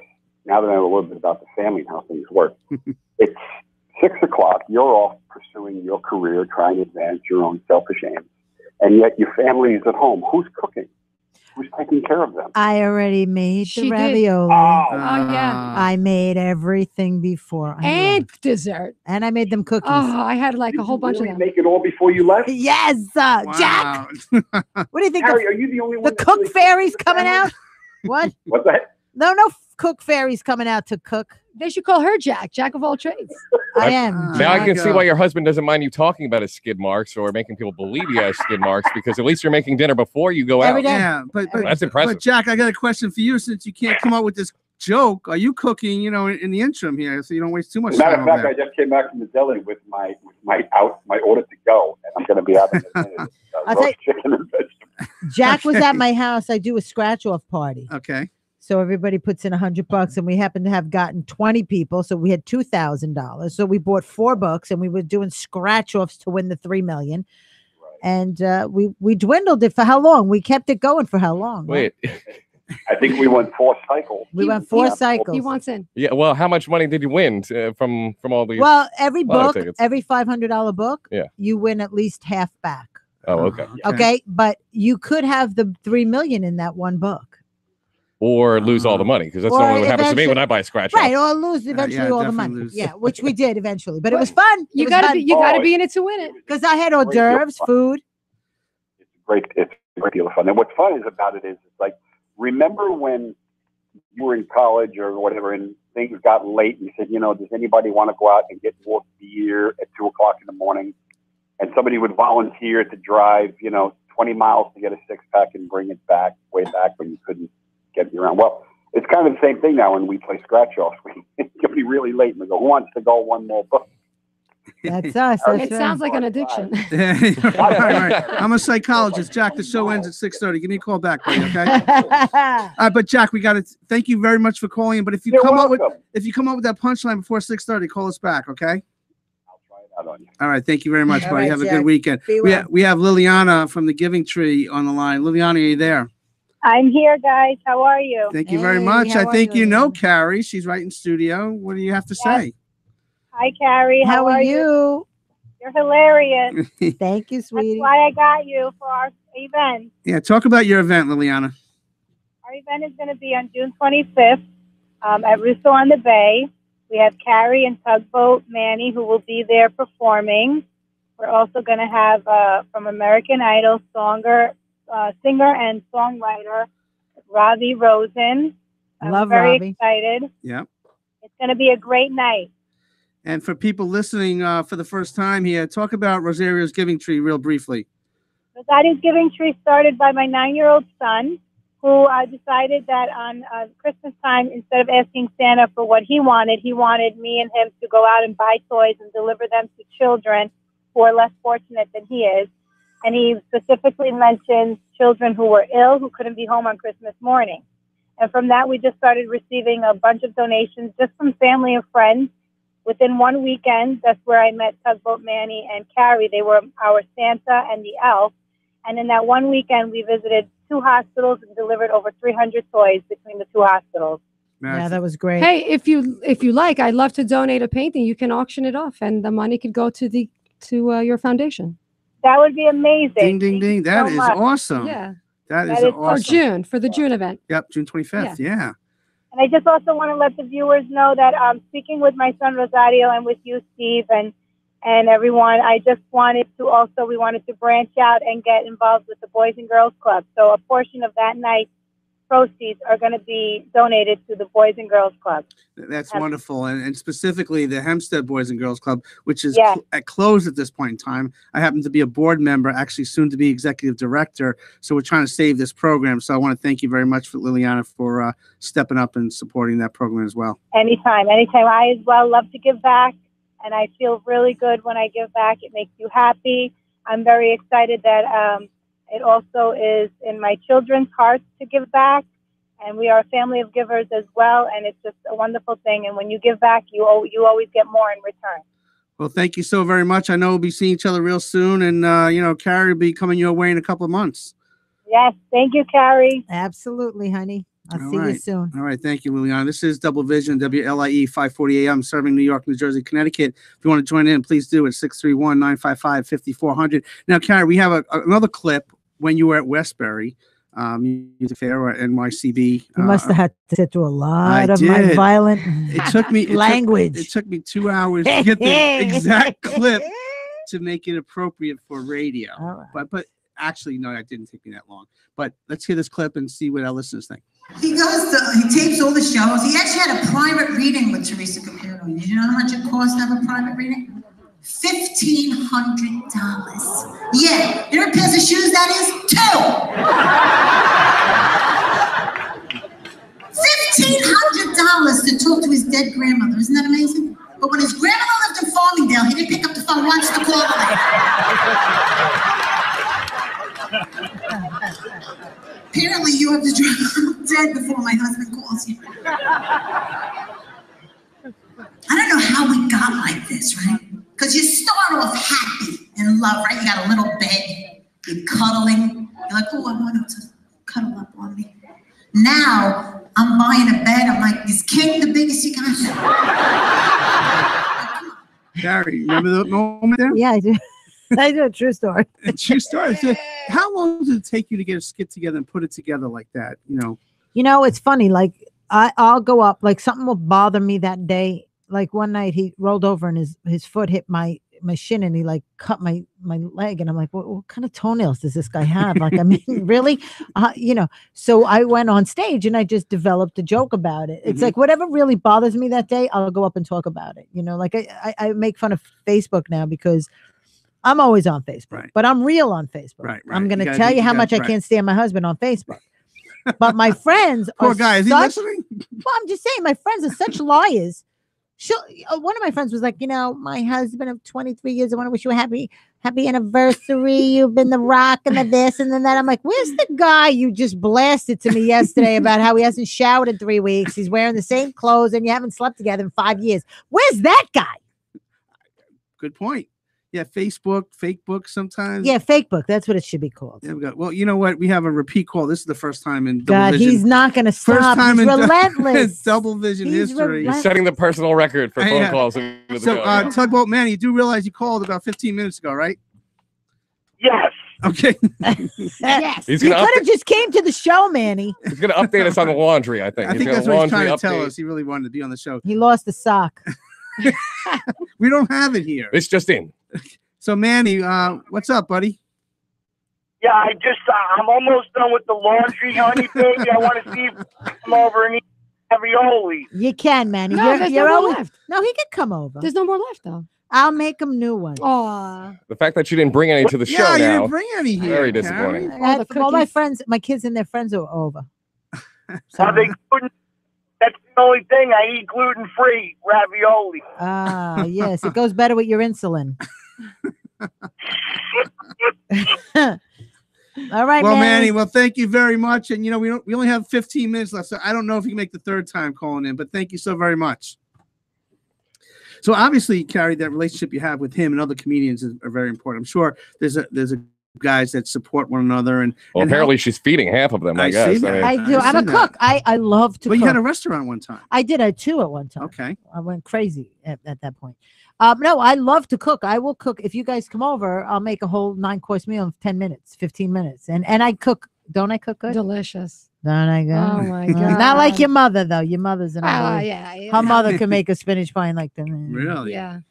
now that I know a little bit about the family and how things work. It's 6 o'clock, you're off pursuing your career, trying to advance your own selfish aims, and yet your family is at home. Who's cooking? Who's taking care of them? I already made She the did. ravioli. Oh, yeah. I made everything before. And dessert. And I made them cookies. Oh, I had like a whole bunch of them. Make it all before you left? Yes, Jack. What do you think? Harry, are you the only one? The cook fairy's coming out? What? What's that? No cook fairy's coming out to cook. They should call her Jack of all trades. I am. Now I can see why your husband doesn't mind you talking about his skid marks or making people believe he has skid marks, because at least you're making dinner before you go out. Yeah, but That's impressive. But Jack, I got a question for you. Since you can't come up with this joke, are you cooking, you know, in the interim here, so you don't waste too much As a matter time of fact, over I there? just came back from the deli with my order to go, and I'm going to be having I'll roast take- chicken and vegetables. Jack was at my house. I do a scratch off party. Okay. So everybody puts in $100, and we happened to have gotten 20 people, so we had $2,000. So we bought 4 books, and we were doing scratch offs to win the $3 million. And we dwindled it for how long? We kept it going for how long? Wait. I think we went 4 cycles. We went 4 cycles. He wants in. Yeah. Well, how much money did you win from all these? Well, every lotto book, tickets? every $500 book, Yeah. you win at least half back. Oh, okay. Okay, but you could have the $3 million in that one book. Or lose all the money, because that's Or normally what happens to me when eventually- I buy a scratch Right, off. or lose eventually all the money. definitely lose. Yeah, which we did eventually, but it was fun. You gotta be in it to win it. Because I had hors d'oeuvres, food. It's a great deal of fun. And what's fun is about it is, it's like, remember when you were in college or whatever, and things got late, and you said, does anybody want to go out and get more beer at 2 o'clock in the morning? And somebody would volunteer to drive, 20 miles to get a 6-pack and bring it back way back when you couldn't get it around. Well, it's kind of the same thing now when we play scratch-offs. It can be really late, and we go, who wants to go one more book? That's us. It sounds like an addiction. All right. I'm a psychologist. Jack, the show ends at 6:30. Give me a call back, buddy, okay? But Jack, we got to thank you very much for calling. But if you come up with that punchline before 6:30, call us back, okay? I'll try it out on you. All right. Thank you very much, All buddy. right, Have a Jack. good weekend. Be We well. we have Liliana from the Giving Tree on the line. Liliana, are you there? I'm here, guys. How are you? Thank you very much. I think you know Carrie. She's right in studio. What do you have to say? Hi, Carrie. How are you? You're hilarious. Thank you, sweetie. That's why I got you for our event. Yeah, talk about your event, Liliana. Our event is going to be on June 25th at Russo on the Bay. We have Carrie and Tugboat Manny who will be there performing. We're also going to have from American Idol singer and songwriter Robbie Rosen. I'm Love very Robbie. excited. Yeah. It's going to be a great night. And for people listening for the first time here, talk about Rosario's Giving Tree real briefly. Rosario's Giving Tree started by my 9-year-old son, who decided that on Christmas time, instead of asking Santa for what he wanted me and him to go out and buy toys and deliver them to children who are less fortunate than he is. And he specifically mentioned children who were ill, who couldn't be home on Christmas morning. And from that, we just started receiving a bunch of donations just from family and friends. Within one weekend, that's where I met Tugboat Manny and Carrie. They were our Santa and the elf. And in that one weekend, we visited 2 hospitals and delivered over 300 toys between the 2 hospitals. Yeah, that was great. Hey, if you like, I'd love to donate a painting. You can auction it off, and the money could go to your foundation. That would be amazing. Ding, ding, ding. That is awesome. Yeah. That is awesome. For the June event. Yep, June 25th. Yeah. And I just also want to let the viewers know that speaking with my son Rosario and with you, Steve, and everyone, I just wanted to we wanted to branch out and get involved with the Boys and Girls Club. So a portion of that night's proceeds are going to be donated to the Boys and Girls Club. That's wonderful. And specifically the Hempstead Boys and Girls Club, which is closed at this point in time. I happen to be a board member, actually soon to be executive director. So we're trying to save this program. So I want to thank you very much, Liliana, for stepping up and supporting that program as well. Anytime. I as well love to give back. And I feel really good when I give back. It makes you happy. I'm very excited that it also is in my children's hearts to give back. And we are a family of givers as well. And it's just a wonderful thing. And when you give back, you always get more in return. Well, thank you so very much. I know we'll be seeing each other real soon. And, Carrie will be coming your way in a couple of months. Yes. Thank you, Carrie. Absolutely, honey. I'll see you soon. All right. Thank you, Liliana. This is Double Vision, WLIE 540 AM, serving New York, New Jersey, Connecticut. If you want to join in, please do it. 631-955-5400. Now, Carrie, we have another clip when you were at Westbury. Music Fair at NYCB. You must have had to sit through a lot of my violent language. It took me 2 hours to get the exact clip to make it appropriate for radio. But actually, no, it didn't take me that long. But let's hear this clip and see what our listeners think. He tapes all the shows. He actually had a private reading with Teresa Capiro. Did you know how much it costs to have a private reading? $1,500. Yeah, you know what pairs of shoes that is? 2. $1,500 to talk to his dead grandmother. Isn't that amazing? But when his grandmother lived in Farmingdale, he didn't pick up the phone once to call her. Apparently, you have to drop dead before my husband calls you. I don't know how we got like this, right? Because you start off happy and love, right? You got a little bed, you're cuddling. You're like, oh, I want him to cuddle up on me. Now, I'm buying a bed. I'm like, is King the biggest you got? Carrie, remember that moment there? Yeah, I do. I do. A true story. A true story. So how long does it take you to get a skit together and put it together like that? It's funny. Like I'll go up, like something will bother me that day. Like one night he rolled over and his foot hit my my shin, and he like cut my leg, and I'm like, what kind of toenails does this guy have? Like, I mean, really, So I went on stage and I just developed a joke about it. It's like whatever really bothers me that day, I'll go up and talk about it. Like I make fun of Facebook now because I'm always on Facebook, but I'm real on Facebook. Right. I'm going to tell you how much I can't stand my husband on Facebook. But my friends Poor are guy, is he listening? Well, I'm just saying, my friends are such liars. One of my friends was like, my husband of 23 years, I want to wish you a happy anniversary. You've been the rock and the this and then that. I'm like, where's the guy you just blasted to me yesterday about how he hasn't showered in 3 weeks? He's wearing the same clothes and you haven't slept together in 5 years. Where's that guy? Good point. Yeah, Facebook, fake book sometimes. Yeah, fake book. That's what it should be called. There we go. Well, you know what? We have a repeat call. This is the first time in God, double vision. he's not going to stop. First time he's in relentless. double vision history. You're setting the personal record for phone calls. So, Tugboat Man, you do realize you called about 15 minutes ago, right? Yes. Okay. Yes. He's You gonna could have just came to the show, Manny. He's going to update us on the laundry, I think. I think got that's a what he's laundry trying to tell update. us. He really wanted to be on the show. He lost a sock. We don't have it here. It's just in. So, Manny, what's up, buddy? Yeah, I'm almost done with the laundry, honey, baby. I want to see if you come over and eat ravioli. You can, Manny. No, there's no more always, left. No, he can come over. There's no more left, though. I'll make him new ones. Oh, The fact that you didn't bring any to the show Yeah, you now. didn't bring any here. Very Karen. disappointing. All my friends, my kids and their friends are over. Are they gluten? That's the only thing. I eat gluten-free ravioli. Ah, yes. It goes better with your insulin. All right, Well, Manny. Manny, well, thank you very much. And we only have 15 minutes left, so I don't know if you can make the third time calling in, but thank you so very much. So obviously, Carrie, that relationship you have with him and other comedians are very important. I'm sure there's a guys that support one another, and Well, and apparently she's feeding half of them, I guess. see that. I do. I'm a see that. cook. I love to Well, cook. you had a restaurant one time. I did. I had 2 at one time. Okay. I went crazy at that point. No, I love to cook. I will cook. If you guys come over, I'll make a whole 9-course meal in 10 minutes, 15 minutes. And I cook. Don't I cook good? delicious. Don't I go? Oh, my God. Not like your mother, though. Your mother's an yeah. Her mother can make a spinach pie like that. Really? Yeah.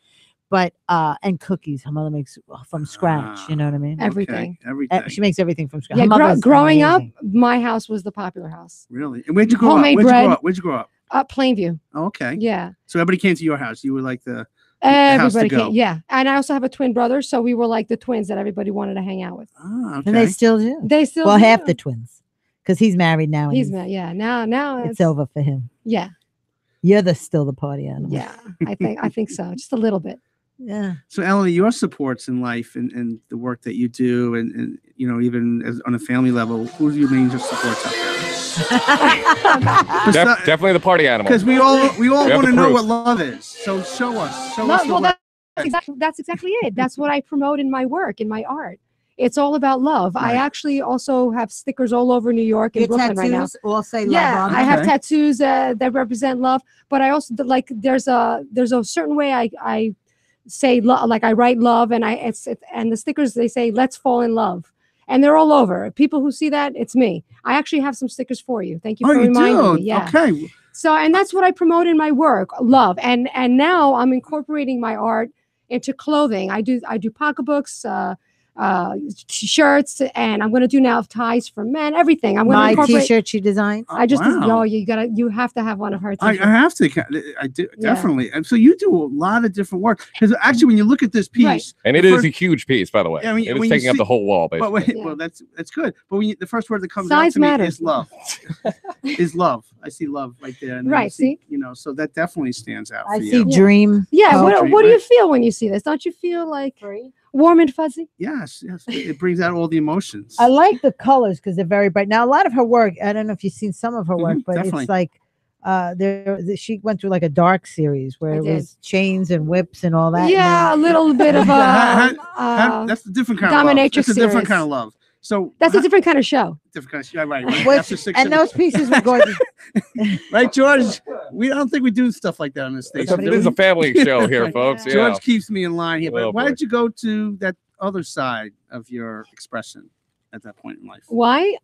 But and cookies. Her mother makes from scratch. You know what I mean? Everything. Okay, everything. She makes everything from scratch. Yeah, Her mother's growing up, amazing. my house was the popular house. Really? And where'd you grow Homemade up? bread. Where'd you grow up? Plainview. Oh, okay. Yeah. So everybody came to your house. You were like the house to Everybody go. came. Yeah. And I also have a twin brother, so we were like the twins that everybody wanted to hang out with. Oh, okay. And they still do. They still well, do. half the twins, because he's married now. And He's not. Yeah. Now it's over for him. Yeah. You're still the party animal. Yeah. I think so. Just a little bit. Yeah. So, Ellie, your supports in life and the work that you do, and even on a family level, who's your main supports out there? Definitely the party animal. Because we all We have want the to know proof. what love is. So show us. Show us. Well, that's exactly it. That's what I promote in my work, in my art. It's all about love. I actually also have stickers all over New York and Your Brooklyn right now. tattoos all say love Yeah, on I have them. tattoos that represent love, but I also like there's a certain way I say like I write love, and and the stickers, they say let's fall in love, and they're all over. People who see that, it's me. I actually have some stickers for you. Thank you for reminding me. Yeah. Okay. So, and that's what I promote in my work, love, and now I'm incorporating my art into clothing. I do pocketbooks, shirts, and I'm going to do now ties for men, everything. I'm going to My incorporate. T-shirt she designed. I just, wow. you have to have one of her I t-shirts. have to. I do definitely. And so you do a lot of different work. Because actually, when you look at this piece, And it is a huge piece, by the way. Yeah, I mean, it is when you taking up see- the whole wall, But basically. well, that's good. But when the first word that comes Size out to me matters. is love. Is love. I see love right there. And then Right, you see? so that definitely stands out. I for see you. dream. Yeah, Poetry, what do you right. feel when you see this? Don't you feel like warm and fuzzy? Yes, it brings out all the emotions. I like the colors because they're very bright. Now, a lot of her work, I don't know if you've seen some of her work, but definitely. it's like she went through like a dark series where it was chains and whips and all that. Yeah, a little bit of That's a different kind of love. dominatrix That's a different series. kind of love. So That's a different kind of show. different kind of yeah, right. Which- After 6 and those pieces were gorgeous. right, George? I don't think we do stuff like that on this station. This is a family show here, Right. folks. Yeah. George keeps me in line here. But Oh, why boy. did you go to that other side of your expression at that point in life? Why?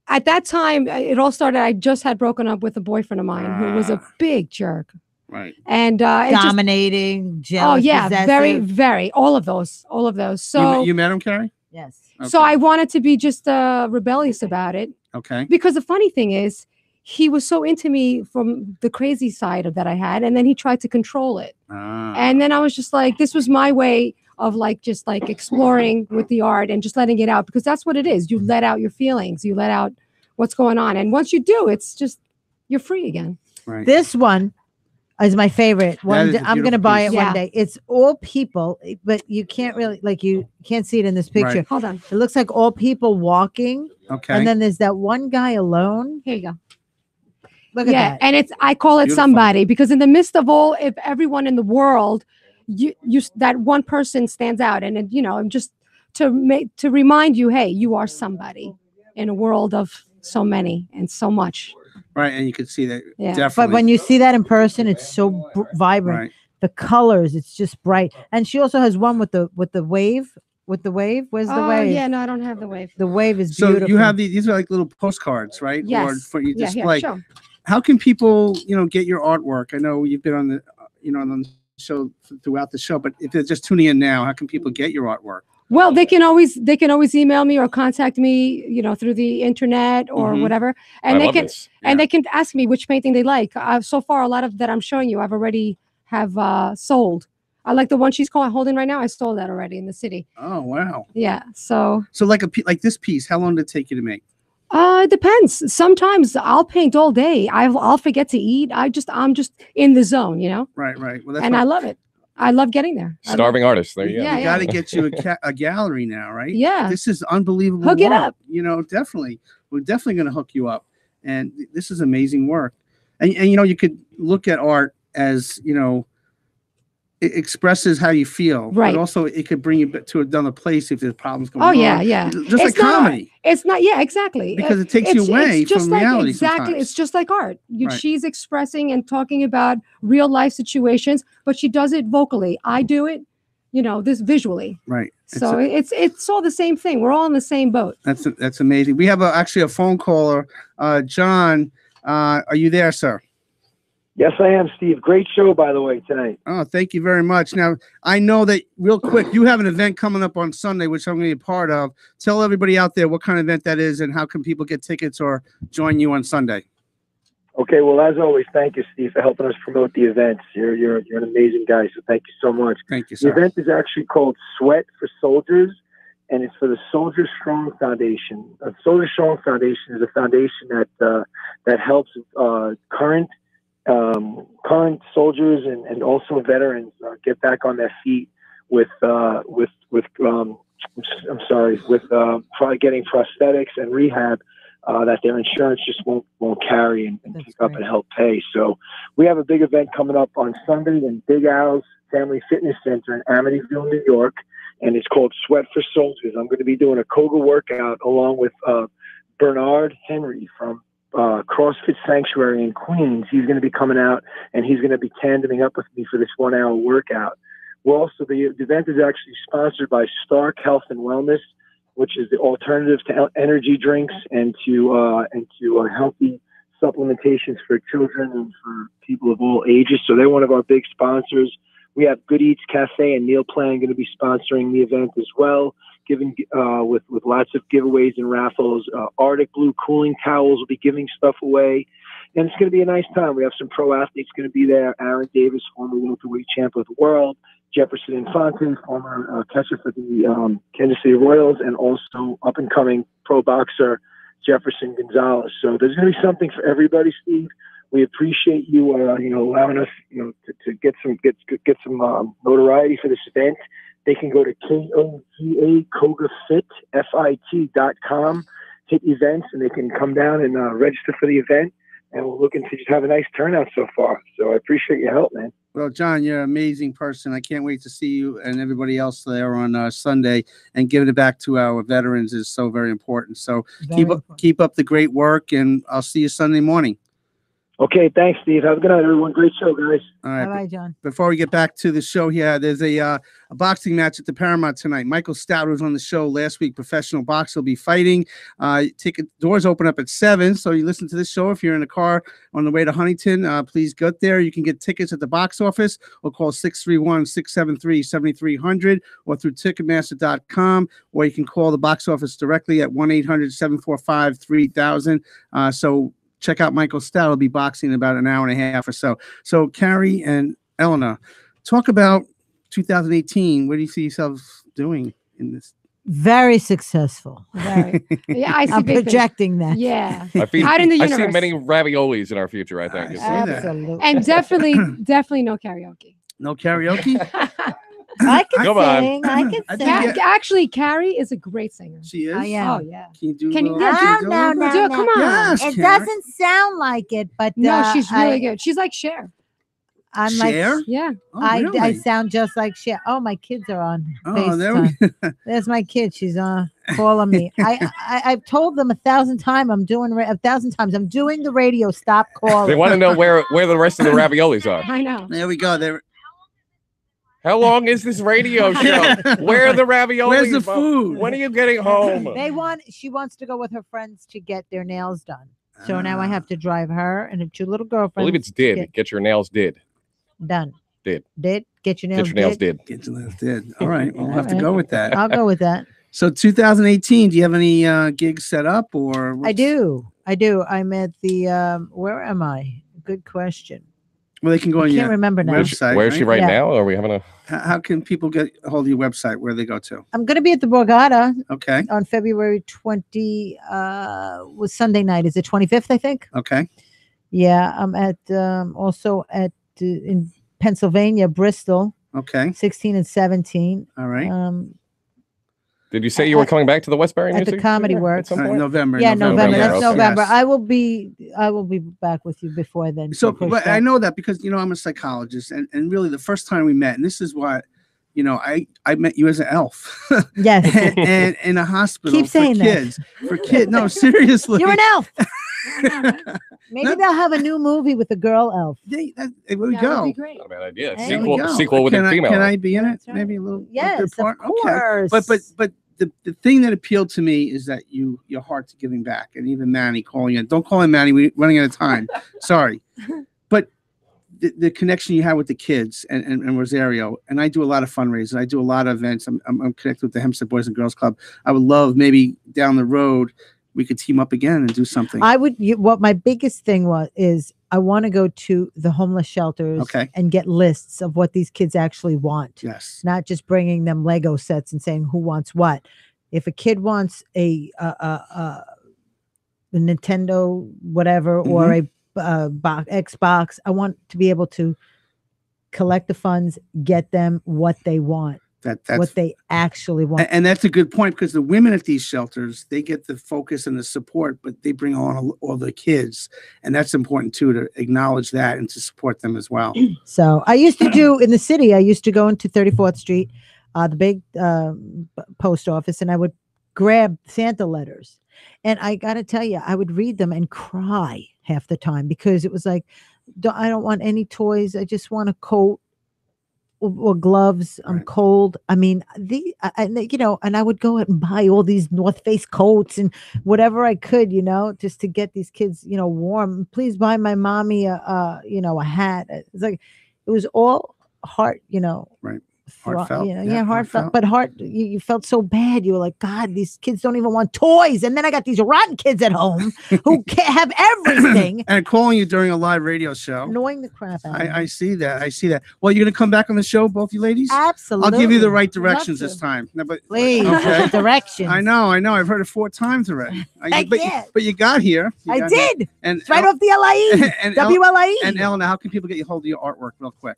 At that time, it all started. I just had broken up with a boyfriend of mine who was a big jerk. Right. And it just- Dominating, jealous, oh yeah, very, possessive. very, all of those. So you met him, Carrie? Yes. So I wanted to be just rebellious about it. Okay. Because the funny thing is, he was so into me from the crazy side of that I had, and then he tried to control it. And then I was just like, this was my way of like just like exploring with the art and just letting it out, because that's what it is. You let out your feelings, you let out what's going on, and once you do, it's just you're free again. Right. This one is my favorite. That is a I'm going to beautiful buy piece. it one Yeah. day. It's all people, but you can't really you can't see it in this picture. Right. Hold on. It looks like all people walking. Okay. And then there's that one guy alone. Here you go. Look at Yeah, that. and I call it Beautiful. somebody, because in the midst of all, if everyone in the world, you that one person stands out, and it, just to remind you, hey, you are somebody in a world of so many and so much. Right, and you can see that Yeah. definitely. But when you see that in person, it's so vibrant. Right. The colors, it's just bright. And she also has one with the wave. With the wave, where's the Oh wave? yeah, no, I don't have the wave. The wave is So beautiful. you have these are like little postcards, right? Or Yes. for your Yeah, here, display. show 'em. How can people, get your artwork? I know you've been on the, on the show throughout the show, but if they're just tuning in now, how can people get your artwork? Well, they can always email me or contact me, through the internet or Mhm. whatever, I and they love can this. and they can ask me which painting they like. So far, a lot of that I'm showing you, I've already have sold. I like the one she's holding right now. I sold that already in the city. Oh wow! Yeah. So like like this piece, how long did it take you to make? it depends. Sometimes I'll paint all day. I'll forget to eat. I'm just in the zone, Right. Well, that's and what- I love it. I love getting there. I love- Starving artist. There you go. Yeah, We got to get you a gallery now, right? Yeah. This is unbelievable. Hook it work. up. Definitely. We're definitely going to hook you up. And this is amazing work. And you could look at art as, it expresses how you feel. Right. But also it could bring you to another place if there's problems going Oh on. yeah, yeah. Just like It's not art. comedy. It's not. Yeah, exactly. Because it takes you away it's just from like, reality Exactly. sometimes. It's just like art. Right. She's expressing and talking about real life situations, but she does it vocally. I do it, this visually. Right. So it's all the same thing. We're all in the same boat. That's amazing. We have actually a phone caller. John, are you there, sir? Yes, I am, Steve. Great show, by the way, tonight. Oh, thank you very much. Now, I know that real quick, you have an event coming up on Sunday, which I'm going to be a part of. Tell everybody out there what kind of event that is and how can people get tickets or join you on Sunday. Okay, well, as always, thank you, Steve, for helping us promote the events. You're an amazing guy, so thank you so much. Thank you, The sir. event is actually called Sweat for Soldiers, and it's for the Soldier Strong Foundation. Soldier Strong Foundation is a foundation that helps current soldiers and also veterans get back on their feet with probably getting prosthetics and rehab that their insurance just won't carry and pick up and help pay. So we have a big event coming up on Sunday in Big Al's Family Fitness Center in Amityville, New York, and it's called Sweat for Soldiers. I'm going to be doing a Koga workout along with Bernard Henry from CrossFit Sanctuary in Queens. He's going to be coming out and he's going to be tandeming up with me for this 1 hour workout. The event is actually sponsored by Stark Health and Wellness, which is the alternative to energy drinks and to healthy supplementations for children and for people of all ages. So they're one of our big sponsors. We have Good Eats Cafe and Meal Plan going to be sponsoring the event as well, giving with lots of giveaways and raffles. Arctic Blue cooling towels will be giving stuff away, and it's going to be a nice time. We have some pro athletes going to be there. Aaron Davis, former welterweight champ of the world. Jefferson Infante, former catcher for the Kansas City Royals, and also up-and-coming pro boxer Jefferson Gonzalez. So there's going to be something for everybody, Steve. We appreciate you, allowing us, to get some notoriety for this event. They can go to KOGAFIT.com, hit events, and they can come down and register for the event. And we're looking to just have a nice turnout so far. So I appreciate your help, man. Well, John, you're an amazing person. I can't wait to see you and everybody else there on Sunday, and giving it back to our veterans is so very important. So keep up the great work, and I'll see you Sunday morning. Okay, thanks, Steve. Have a good night, everyone. Great show, guys. All right. Bye, John. Before we get back to the show here, there's a boxing match at the Paramount tonight. Michael Stout was on the show last week. Professional boxer will be fighting. Ticket doors open up at 7. So you listen to this show. If you're in a car on the way to Huntington, please get there. You can get tickets at the box office or call 631-673-7300 or through Ticketmaster.com, or you can call the box office directly at 1-800-745-3000. So check out Michael Stout. He'll be boxing in about an hour and a half or so. So Carrie and Eleanor, talk about 2018. What do you see yourselves doing in this? Very successful. Very. Yeah, I see I'm big projecting that. Yeah. I feel, Out in the I see universe. many raviolis in our future, I think. Absolutely. And definitely no karaoke. No karaoke? I can Come on. sing. I can sing. Actually, Carrie is a great singer. She is? I am. Oh, yeah. Can you do Can you- a little- yeah, can you do a No, little no, bit? Do it, no. come on. Yes, It Carrie. doesn't sound like it, but No, she's really I- good. She's like Cher. I'm Cher? like, Yeah. Oh, I really? sound just like Cher. Oh, my kids are on Oh, there FaceTime. we There's my kid. She's calling me. I've told them 1,000 times I'm doing the radio. Stop calling. They want to know where the rest of the raviolis are. I know. There we go. There. How long is this radio show? Where are the raviolis? Where's the Mom? food? When are you getting home? She wants to go with her friends to get their nails done. So now I have to drive her and her 2 little I girlfriends. believe it's did. Get your nails did. Done. Did. Get your nails. Get your nails did. Get your nails did. All right. We'll have to All go right. with that. I'll go with that. So 2018, do you have any gigs set up or? I do. I'm at the where am I? Good question. Well, they can go I on your can't remember now. website. Where is she right Yeah. now? Are we having a? How can people get a hold of your website? Where they go to? I'm going to be at the Borgata Okay. on February 20 was Sunday night. Is it 25th, I think? Okay. Yeah, I'm at also at in Pennsylvania, Bristol, Okay. 16 and 17. All right. Did you say you were coming back to the Westbury At Music the Comedy Theater Works. at some point? November. Yeah, November. That's okay. November. Yes. I will be back with you before then. So, push but that. I know that because I'm a psychologist, and really the first time we met, and this is what I met you as an elf. Yes. and in a hospital Keep saying for that. kids. For kids, no, seriously. You're an elf. Maybe they'll have a new movie with a girl elf. There we That go. would be great. Not a bad idea. There we go. Sequel with can a female. Can I be in it? That's right. Maybe a little. Yes, good part? of course. Okay. But the thing that appealed to me is that your heart's giving back, and even Manny calling in. Don't call him Manny. We're running out of time. Sorry, but the connection you have with the kids and Rosario, and I do a lot of fundraisers. I do a lot of events. I'm connected with the Hempstead Boys and Girls Club. I would love maybe down the road we could team up again and do something. What my biggest thing is I want to go to the homeless shelters and get lists of what these kids actually want. Yes. Not just bringing them Lego sets and saying who wants what. If a kid wants a Nintendo whatever or a Xbox, I want to be able to collect the funds, get them what they want. That's what they actually want. And that's a good point, because the women at these shelters, they get the focus and the support, but they bring on all the kids. And that's important too, to acknowledge that and to support them as well. So I used to do in the city, I used to go into 34th Street, the big post office, and I would grab Santa letters. And I got to tell you, I would read them and cry half the time, because it was like, I don't want any toys. I just want a coat or gloves. I'm cold. I mean, and I would go out and buy all these North Face coats and whatever I could, just to get these kids, warm. Please buy my mommy a hat. It's like, it was all heart, Right. Heartfelt. Heartfelt. But you felt so bad. You were like, God, these kids don't even want toys. And then I got these rotten kids at home who can't have everything. And calling you during a live radio show. Annoying the crap out of me. I see that. Well, you're going to come back on the show, both you ladies? Absolutely. I'll give you the right directions this time. No, but, Please, directions. I know. I've heard it 4 times already. Yeah. But you got here. I did. And it's right off the LIE. and WLIE. And Eleanor, how can people get a hold of your artwork real quick?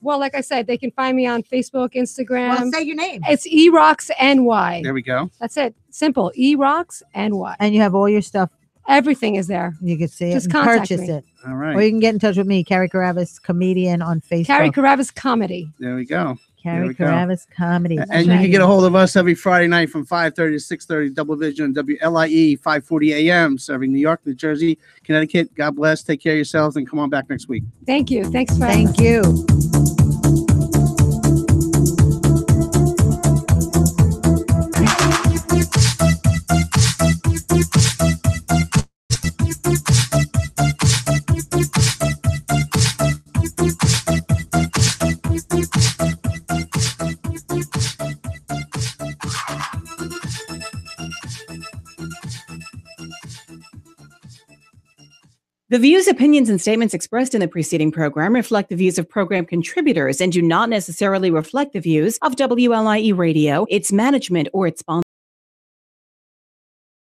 Well, like I said, they can find me on Facebook, Instagram. Well, say your name. It's eRocksNY. There we go. That's it. Simple. eRocksNY. And you have all your stuff. Everything is there. You can see Just it and contact purchase me. it. All right. Or you can get in touch with me, Carrie Carabas, comedian on Facebook. Carrie Carabas Comedy. There we go. Carrie Karavis Comedy. And you can get a hold of us every Friday night from 5:30 to 6:30, Double Vision, WLIE, 540 AM, serving New York, New Jersey, Connecticut. God bless. Take care of yourselves and come on back next week. Thank you. Thanks for Thank you. The views, opinions, and statements expressed in the preceding program reflect the views of program contributors and do not necessarily reflect the views of WLIE Radio, its management, or its sponsors.